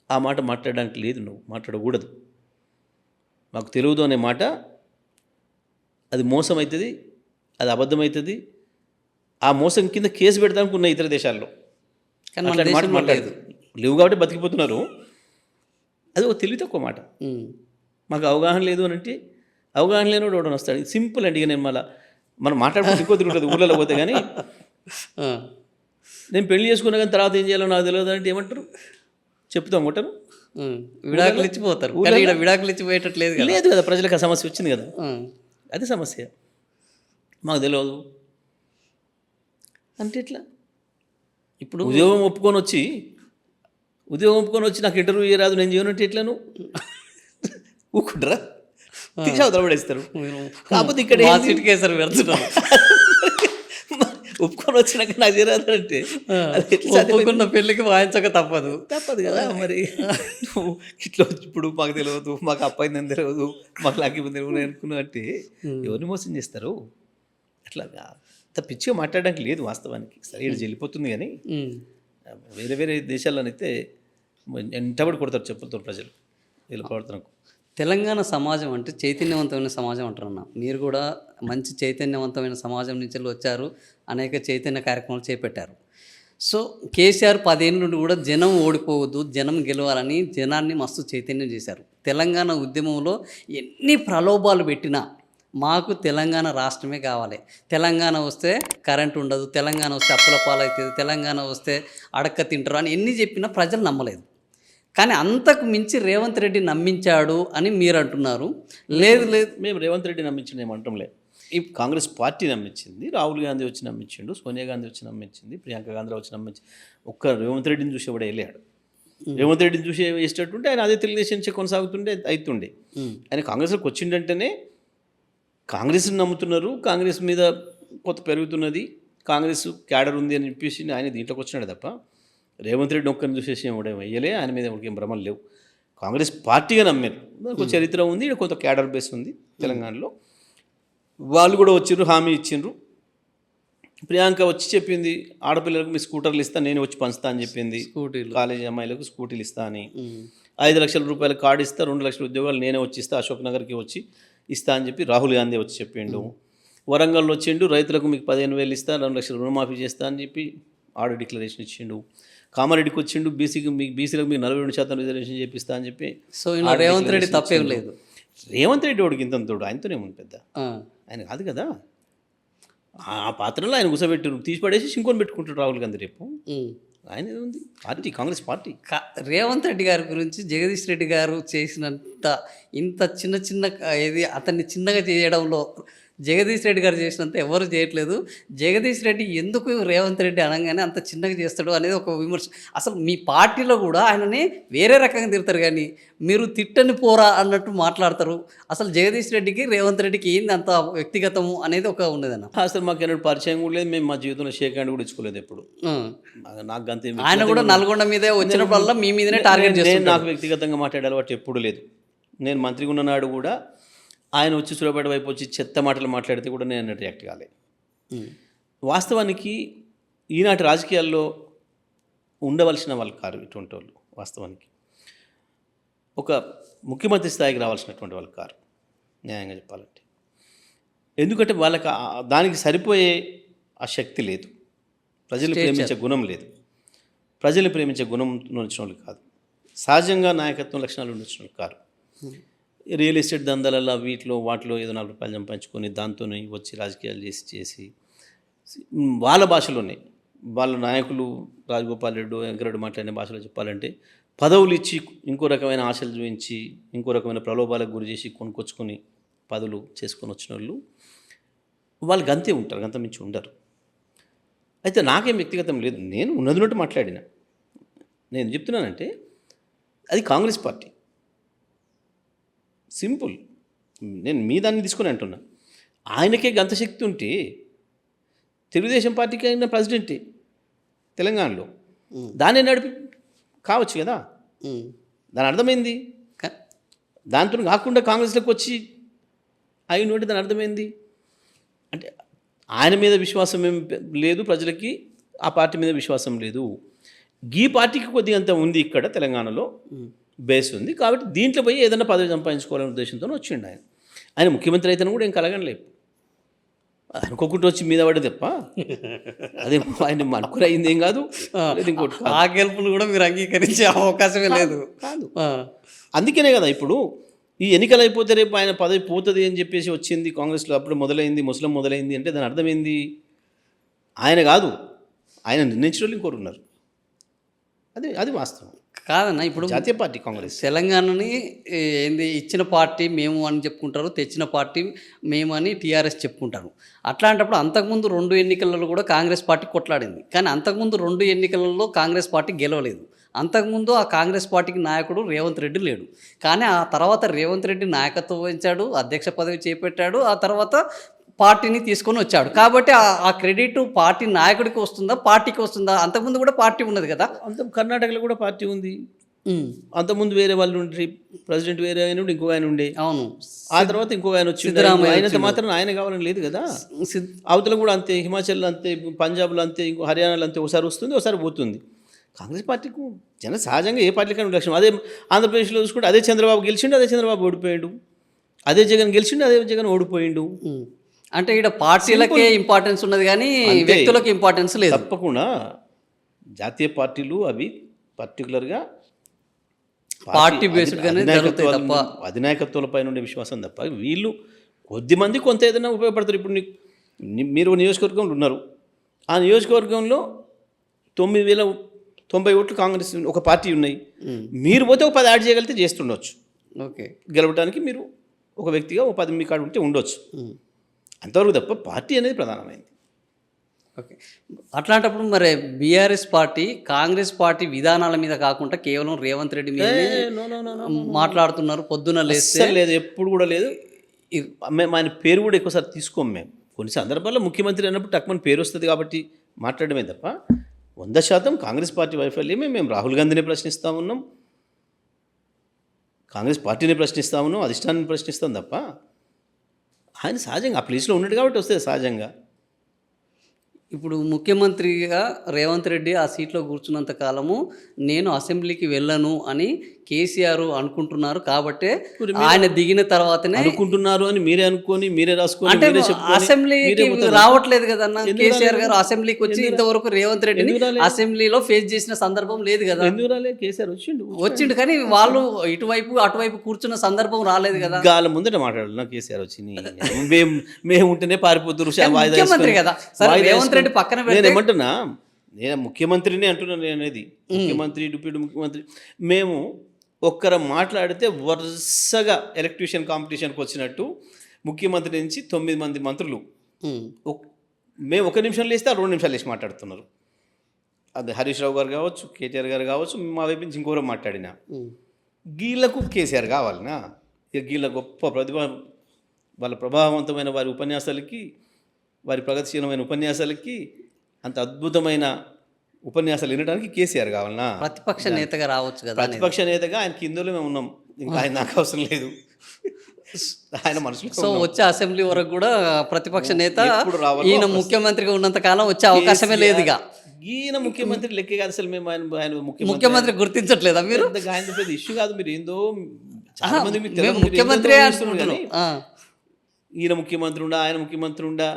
[SPEAKER 2] ఆ మాట మాట్లాడడానికి లేదు, నువ్వు మాట్లాడకూడదు. మాకు తెలియదు అనే మాట అది మోసం అవుతుంది, అది అబద్ధమవుతుంది. ఆ మోసం కింద కేసు పెడతానికి ఉన్న ఇతర దేశాల్లో మాట మాట్లాడదు లేవు కాబట్టి బతికిపోతున్నారు. అది ఒక తెలివి తక్కువ మాట. మాకు అవగాహన లేదు అని అంటే అవగాహన లేని వాడు వస్తాడు. సింపుల్ అండి. ఇక నేను మనం మాట్లాడుకుంటే ఇంకో తిరుగుతుంది ఊళ్ళలో పోతే. కానీ నేను పెళ్లి చేసుకున్నా కానీ తర్వాత ఏం చేయాలో నాకు తెలియదు అంటే ఏమంటారు? చెప్తాం కొట్టరు,
[SPEAKER 1] విడాకులు ఇచ్చిపోతారు. విడాకులు ఇచ్చిపోయేటట్లేదు
[SPEAKER 2] లేదు కదా, ప్రజలకు ఆ సమస్య వచ్చింది కదా, అది సమస్య. మాకు తెలియదు అంటే ఎట్లా? ఇప్పుడు ఉద్యోగం ఒప్పుకొని వచ్చి నాకు ఇంటర్వ్యూ చేయరాదు నేను చేయనంటే ఎట్లను ఊకుంటారా? తీసి అవతల పడేస్తారు. కాకపోతే ఇక్కడ ఒప్పుకొని వచ్చినాక నాకు చేరాలంటే అది ఎట్లా సాధ్యమవుతుంది?
[SPEAKER 1] ఒప్పుకున్న పెళ్ళికి వాయించక తప్పదు.
[SPEAKER 2] తప్పదు కదా మరి. నువ్వు ఇట్లా వచ్చి ఇప్పుడు మాకు తెలియదు, మాకు అప్పయిందని తెలియదు, మాకు లాగిపోయింది తెలియదు అనుకున్నావు అంటే ఎవరిని మోసం చేస్తారు? అట్లా అంత పిచ్చిగా మాట్లాడడానికి లేదు వాస్తవానికి. సరే ఇక్కడ వెళ్ళిపోతుంది కానీ
[SPEAKER 1] ఉమ్.
[SPEAKER 2] వేరే వేరే దేశాల్లోనైతే ఎంటబడి కొడతారు చెప్పులతో ప్రజలు వీళ్ళ ప్రవర్తనకు.
[SPEAKER 1] తెలంగాణ సమాజం అంటే చైతన్యవంతమైన సమాజం అంటారన్న. మీరు కూడా మంచి చైతన్యవంతమైన సమాజం నుంచి వచ్చారు, అనేక చైతన్య కార్యక్రమాలు చేపట్టారు. సో కేసీఆర్ 10 ఏళ్ళ నుండి కూడా జనం ఓడిపోవద్దు, జనం గెలవాలని జనాన్ని మస్తు చైతన్యం చేశారు. తెలంగాణ ఉద్యమంలో ఎన్ని ప్రలోభాలు పెట్టినా మాకు తెలంగాణ రాష్ట్రమే కావాలి, తెలంగాణ వస్తే కరెంట్ ఉండదు, తెలంగాణ వస్తే అప్పుల పాలవుతుంది, తెలంగాణ వస్తే అడక్క తింటారు అని ఎన్ని చెప్పినా ప్రజలు నమ్మలేదు. కానీ అంతకు మించి రేవంత్ రెడ్డి నమ్మించాడు అని మీరు అంటున్నారు. లేదు లేదు,
[SPEAKER 2] మేము రేవంత్ రెడ్డి నమ్మించింది ఏమంటాంలే. ఈ కాంగ్రెస్ పార్టీ నమ్మించింది, రాహుల్ గాంధీ వచ్చి నమ్మించిండు, సోనియా గాంధీ వచ్చి నమ్మించింది, ప్రియాంక గాంధీ వచ్చి నమ్మించింది. ఒక్క రేవంత్ రెడ్డిని చూసి కూడా వెళ్ళాడు. రేవంత్ రెడ్డిని చూసి వేసేటట్టుంటే ఆయన అదే తెలుగుదేశం నుంచి కొనసాగుతుండే అవుతుండే. ఆయన కాంగ్రెస్లోకి వచ్చిండంటేనే కాంగ్రెస్ని నమ్ముతున్నారు, కాంగ్రెస్ మీద కొత్త పెరుగుతున్నది, కాంగ్రెస్ క్యాడర్ ఉంది అని చెప్పేసి ఆయన దీంట్లోకి వచ్చినాడు తప్ప రేవంత్ రెడ్డి ఒక్కరిని చూసేసి ఏమో వేయలే, ఆయన మీద ఏం భ్రమలు లేవు. కాంగ్రెస్ పార్టీగా నమ్మారు, దానికి ఒక చరిత్ర ఉంది, ఇక్కడ కొంత క్యాడర్ బేస్ ఉంది తెలంగాణలో. వాళ్ళు కూడా వచ్చిర్రు, హామీ ఇచ్చిండ్రు. ప్రియాంక వచ్చి చెప్పింది ఆడపిల్లలకు మీ స్కూటర్లు ఇస్తా, నేను వచ్చి పంచుతా అని చెప్పింది.
[SPEAKER 1] స్కూటీలు,
[SPEAKER 2] కాలేజీ అమ్మాయిలకు స్కూటీలు ఇస్తా అని, 5 లక్షల రూపాయల కార్డు ఇస్తా, 2 లక్షల ఉద్యోగాలు నేనే వచ్చి ఇస్తా, అశోక్ నగర్కి వచ్చి ఇస్తా అని చెప్పి రాహుల్ గాంధీ వచ్చి చెప్పిండు. వరంగల్లో వచ్చిండు, రైతులకు మీకు 15,000 ఇస్తా, 2 లక్షల రుణమాఫీ చేస్తా అని చెప్పి ఆర్డర్ డిక్లరేషన్ ఇచ్చిండు. కామారెడ్డికి వచ్చిండు, బీసీలకు మీకు 42% రిజర్వేషన్ చేపిస్తా అని చెప్పి.
[SPEAKER 1] సో ఇలా రేవంత్ రెడ్డి తప్పేం లేదు.
[SPEAKER 2] రేవంత్ రెడ్డి వాడికి ఇంత తోడు ఆయనతోనే ఉంది పెద్ద, ఆయన కాదు కదా. ఆ పాత్రలో ఆయన కూర్చోబెట్టారు, తీసి పడేసి ఇంకొని పెట్టుకుంటాడు రాహుల్ గాంధీ రేపు. ఆయన ఉంది పార్టీ, కాంగ్రెస్ పార్టీ.
[SPEAKER 1] రేవంత్ రెడ్డి గారి గురించి జగదీష్ రెడ్డి గారు చేసినంత ఇంత చిన్న చిన్న ఇది అతన్ని చిన్నగా చేయడంలో జగదీష్ రెడ్డి గారు చేసినంత ఎవరు చేయట్లేదు. జగదీష్ రెడ్డి ఎందుకు రేవంత్ రెడ్డి అనగానే అంత చిన్నగా చేస్తాడు అనేది ఒక విమర్శ. అసలు మీ పార్టీలో కూడా ఆయనని వేరే రకంగా తిడతారు, కానీ మీరు తిట్టని పోరా అన్నట్టు మాట్లాడతారు. అసలు జగదీష్ రెడ్డికి రేవంత్ రెడ్డికి ఏంది అంత వ్యక్తిగతము అనేది ఒక ఉన్నదన్న.
[SPEAKER 2] అసలు మాకు ఎన్నడూ పరిచయం కూడా లేదు, మేము మా జీవితంలో షేక్ హ్యాండ్ కూడా ఇచ్చుకోలేదు ఎప్పుడు. నాకు అంతే.
[SPEAKER 1] ఆయన కూడా నల్గొండ మీదే వచ్చినప్పుడల్లా మీ మీదనే టార్గెట్ చేస్తాను.
[SPEAKER 2] నాకు వ్యక్తిగతంగా మాట్లాడే అలవాటు ఎప్పుడు లేదు. నేను మంత్రిగా ఉన్ననాడు కూడా ఆయన వచ్చి సూర్యాపేట వైపు వచ్చి చెత్త మాటలు మాట్లాడితే కూడా నేను రియాక్ట్ కాలే. వాస్తవానికి ఈనాటి రాజకీయాల్లో ఉండవలసిన వాళ్ళు కారు ఇటువంటి వాళ్ళు. వాస్తవానికి ఒక ముఖ్యమంత్రి స్థాయికి రావాల్సినటువంటి వాళ్ళు కారు, న్యాయంగా చెప్పాలంటే. ఎందుకంటే వాళ్ళకి దానికి సరిపోయే ఆ శక్తి లేదు, ప్రజలు ప్రేమించే గుణం లేదు, ప్రజలు ప్రేమించే గుణం వచ్చిన వాళ్ళు కాదు, సహజంగా నాయకత్వం లక్షణాలు వచ్చిన వాళ్ళు కారు. రియల్ ఎస్టేట్ దందాలలో వాటిలో ఏదో 4 రూపాయలు సంపాదించుకొని దాంతో వచ్చి రాజకీయాలు చేసి వాళ్ళ భాషలోనే వాళ్ళ నాయకులు రాజగోపాల్ రెడ్డి, వెంకరెడ్డి మాట్లాడిన భాషలో చెప్పాలంటే పదవులు ఇచ్చి ఇంకో రకమైన ఆశలు చూపించి ఇంకో రకమైన ప్రలోభాలకు గురి చేసి కొనుక్కొచ్చుకొని పదవులు చేసుకొని వచ్చిన వాళ్ళు గంతే ఉంటారు, గంత మించి ఉండరు. అయితే నాకేం వ్యక్తిగతం లేదు, నేను ఉన్నదిన్నట్టు మాట్లాడిన. నేను చెప్తున్నానంటే అది కాంగ్రెస్ పార్టీ, సింపుల్. నేను మీ దాన్ని తీసుకొని అంటున్నా. ఆయనకే గంత శక్తి ఉంటే తెలుగుదేశం పార్టీకి అయిన ప్రెసిడెంటే తెలంగాణలో, దాన్ని నడిపి కావచ్చు కదా. దాని అర్థమైంది. దాంతో కాకుండా కాంగ్రెస్లోకి వచ్చి అయిన దాని అర్థమైంది అంటే ఆయన మీద విశ్వాసం ఏం లేదు ప్రజలకి, ఆ పార్టీ మీద విశ్వాసం లేదు. ఈ పార్టీకి కొద్దిగా అంత ఉంది ఇక్కడ తెలంగాణలో బేస్ ఉంది, కాబట్టి దీంట్లో పోయి ఏదైనా పదవి సంపాదించుకోవాలనే ఉద్దేశంతో వచ్చిండు ఆయన. ఆయన ముఖ్యమంత్రి అయితే కూడా ఏం కలగనలేదు, అనుకోకుండా వచ్చి మీద పడే తప్ప అదే ఆయన అనుకుని అయింది ఏం కాదు. ఇంకోటి
[SPEAKER 1] ఆ గెలుపును కూడా మీరు అంగీకరించే అవకాశమే లేదు.
[SPEAKER 2] కాదు, అందుకనే కదా ఇప్పుడు ఈ ఎన్నికలు అయిపోతే రేపు ఆయన పదవి పోతుంది అని చెప్పేసి వచ్చింది కాంగ్రెస్లో. అప్పుడు మొదలైంది, ముస్లిం మొదలైంది అంటే దాని అర్థమైంది ఆయన కాదు, ఆయన నిర్ణయించిన వాళ్ళు ఇంకోరు ఉన్నారు. అది వాస్తవం
[SPEAKER 1] కాదన్న. ఇప్పుడు
[SPEAKER 2] జాతీయ పార్టీ కాంగ్రెస్
[SPEAKER 1] తెలంగాణని ఏంది ఇచ్చిన పార్టీ మేము అని చెప్పుకుంటారు, తెచ్చిన పార్టీ మేము అని టీఆర్ఎస్ చెప్పుకుంటారు. అట్లాంటప్పుడు అంతకుముందు 2 ఎన్నికలలో కూడా కాంగ్రెస్ పార్టీ కొట్లాడింది, కానీ అంతకుముందు 2 ఎన్నికలలో కాంగ్రెస్ పార్టీ గెలవలేదు. అంతకుముందు ఆ కాంగ్రెస్ పార్టీకి నాయకుడు రేవంత్ రెడ్డి లేడు, కానీ ఆ తర్వాత రేవంత్ రెడ్డి నాయకత్వం వహించాడు, అధ్యక్ష పదవి చేపట్టాడు. ఆ తర్వాత పార్టీని తీసుకొని వచ్చాడు. కాబట్టి ఆ క్రెడిట్ పార్టీ నాయకుడికి వస్తుందా? పార్టీకి వస్తుందా? అంతకుముందు కూడా పార్టీ ఉన్నది కదా!
[SPEAKER 2] అంత కర్ణాటకలో కూడా పార్టీ ఉంది.
[SPEAKER 1] హ్మ్.
[SPEAKER 2] అంతకుముందు వేరే వాళ్ళు ఉండ్రి. ప్రెసిడెంట్ వేరే ఆయన ఉండి ఇంకో ఆయన ఉండే.
[SPEAKER 1] అవును.
[SPEAKER 2] ఆ తర్వాత ఇంకో ఆయన వచ్చిండు.
[SPEAKER 1] సిద్ధరామయ్య
[SPEAKER 2] ఆయనంత
[SPEAKER 1] వచ్చిండు.
[SPEAKER 2] మాత్రం ఆయన కావాలని లేదు కదా.
[SPEAKER 1] సిద్
[SPEAKER 2] అవతల కూడా అంతే, హిమాచల్లో అంతే, పంజాబ్లో అంతే, ఇంకో హర్యానాలో అంతే, ఒకసారి వస్తుంది ఒకసారి పోతుంది. కాంగ్రెస్ పార్టీకు జన సహజంగా ఏ పార్టీకైనా లక్ష్యం. అదే ఆంధ్రప్రదేశ్లో చూసుకుంటే అదే చంద్రబాబు గెలిచిండు, అదే చంద్రబాబు ఓడిపోయాడు. అదే జగన్ గెలిచిండు, అదే జగన్ ఓడిపోయిండు.
[SPEAKER 1] హ్మ్. అంటే ఈడ పార్టీలకే ఇంపార్టెన్స్ ఉన్నది కానీ
[SPEAKER 2] అంతే.
[SPEAKER 1] వ్యక్తులకు ఇంపార్టెన్స్ లేదు.
[SPEAKER 2] తప్పకుండా జాతీయ పార్టీలు అవి పర్టికులర్గా
[SPEAKER 1] పార్టీ బేస్డ్ గానే జరుగుతాయి తప్ప
[SPEAKER 2] అధినాయకత్వాల పైన ఉండే విశ్వాసం తప్ప వీళ్ళు కొద్దిమంది కొంత ఏదైనా ఉపయోగపడతారు. ఇప్పుడు మీరు నియోజకవర్గంలో ఉన్నారు. ఆ నియోజకవర్గంలో 9,090 ఓట్లు కాంగ్రెస్ ఒక పార్టీ ఉన్నాయి. మీరు పోతే ఒక 10 యాడ్ చేయగలిగితే చేస్తుండొచ్చు.
[SPEAKER 1] ఓకే.
[SPEAKER 2] గెలవడానికి మీరు ఒక వ్యక్తిగా ఒక 10 మీ కాడ ఉంటే ఉండొచ్చు. అంతవరకు తప్ప పార్టీ అనేది ప్రధానమైంది.
[SPEAKER 1] ఓకే. అట్లాంటప్పుడు మరి బీఆర్ఎస్ పార్టీ కాంగ్రెస్ పార్టీ విధానాల మీద కాకుండా కేవలం రేవంత్ రెడ్డి మీద మాట్లాడుతున్నారు. పొద్దున లేస్తే
[SPEAKER 2] అస్సలు లేదు, ఎప్పుడు కూడా లేదు. మేము ఆయన పేరు కూడా ఎక్కువసారి తీసుకోము. మేము కొన్ని సందర్భాల్లో ముఖ్యమంత్రి అన్నప్పుడు టక్మని పేరు వస్తుంది కాబట్టి మాట్లాడమే తప్ప 100% కాంగ్రెస్ పార్టీ వైఫల్యమే. మేము రాహుల్ గాంధీని ప్రశ్నిస్తూ ఉన్నాం, కాంగ్రెస్ పార్టీని ప్రశ్నిస్తూ ఉన్నాం, అధిష్టానాన్ని ప్రశ్నిస్తాం తప్ప ఆయన సహజంగా ఆ ప్లేస్లో ఉన్నాడు కాబట్టి వస్తుంది సహజంగా.
[SPEAKER 1] ఇప్పుడు ముఖ్యమంత్రిగా రేవంత్ రెడ్డి ఆ సీట్లో కూర్చున్నంత కాలము నేను అసెంబ్లీకి వెళ్ళను అని కేసీఆర్ అనుకుంటున్నారు. కాబట్టే ఆయన దిగిన తర్వాతనే
[SPEAKER 2] అనుకుంటున్నారు అని మీరే అనుకొని మీరే రాసుకొని
[SPEAKER 1] అంటే
[SPEAKER 2] మీరే చెప్పుకొని
[SPEAKER 1] అసెంబ్లీకి
[SPEAKER 2] మీరే పోతారు.
[SPEAKER 1] రావట్లేదు కదన్న.
[SPEAKER 2] ఎందుకు
[SPEAKER 1] కేసీఆర్
[SPEAKER 2] రాలేదు?
[SPEAKER 1] గారు అసెంబ్లీకి వచ్చి
[SPEAKER 2] ఎందుకు
[SPEAKER 1] ఇంతవరకు రేవంత్ రెడ్డిని
[SPEAKER 2] ఎందుకు రాలేదు?
[SPEAKER 1] అసెంబ్లీలో ఫేస్ చేసిన సందర్భం లేదు కదా.
[SPEAKER 2] ఎందుకు రాలే? కేసీఆర్
[SPEAKER 1] వచ్చిండు కానీ వాళ్ళు ఇటువైపు అటువైపు కూర్చున్న సందర్భం రాలేదు కదా.
[SPEAKER 2] గాల ముందట మాట్లాడాలి. నా కేసీఆర్ వచ్చి మేము ఉంటేనే పారిపోతున్నారు.
[SPEAKER 1] ముఖ్యమంత్రి కదా. సరే రేవంత్ రెడ్డి పక్కన పెడితే
[SPEAKER 2] నేనేమంటున్నా, నేను ముఖ్యమంత్రిని అంటున్నాను. నేను అనేది ముఖ్యమంత్రి, డిప్యూటీ ముఖ్యమంత్రి, మేము ఒక్కరు మాట్లాడితే వరుసగా ఎలక్ట్రీషియన్ కాంపిటీషన్కి వచ్చినట్టు ముఖ్యమంత్రి నుంచి 9 మంది మంత్రులు మేము 1 నిమిషం లేస్తే 2 నిమిషాలు లేచి మాట్లాడుతున్నారు. అది హరీష్ రావు గారు కావచ్చు, కేటీఆర్ గారు కావచ్చు, మా వైపు నుంచి ఇంకోరో మాట్లాడినా గీళ్లకు కేసీఆర్ కావాలనా? ఇక గీళ్ళ గొప్ప ప్రతిభ, వాళ్ళ ప్రభావవంతమైన వారి ఉపన్యాసాలకి, వారి ప్రగతిశీలమైన ఉపన్యాసాలకి, అంత అద్భుతమైన ఉపన్యాసాలు వినడానికి కేసీఆర్ కావాలనా?
[SPEAKER 1] ప్రతిపక్ష నేతగా రావచ్చు కదా.
[SPEAKER 2] ప్రతిపక్ష నేతగా ఆయనకి ఇందులో మేము ఉన్నాం. ఇంకా ఆయన నాకు అవసరం లేదు. ఆయన మనసులో
[SPEAKER 1] సో వచ్చే అసెంబ్లీ వరకు కూడా ప్రతిపక్ష నేత
[SPEAKER 2] ఎప్పుడు రావాలో
[SPEAKER 1] ఈయన ముఖ్యమంత్రిగా ఉన్నంత కాలం వచ్చే అవకాశమే లేదు ఇక.
[SPEAKER 2] ఈయన ముఖ్యమంత్రి లెక్కే కాదు అసలు. మేము ఆయన
[SPEAKER 1] ముఖ్యమంత్రి గుర్తించట్లేదా మీరు?
[SPEAKER 2] ఆయన పెద్ద ఇష్యూ కాదు. మీరు ఏందో చాలా మంది మీకు తెలియదు,
[SPEAKER 1] మేము
[SPEAKER 2] మీరు
[SPEAKER 1] ముఖ్యమంత్రి
[SPEAKER 2] ఏందో
[SPEAKER 1] అనుకుంటున్నాం.
[SPEAKER 2] కానీ ఈయన ముఖ్యమంత్రి ఉండా, ఆయన ముఖ్యమంత్రి ఉండా,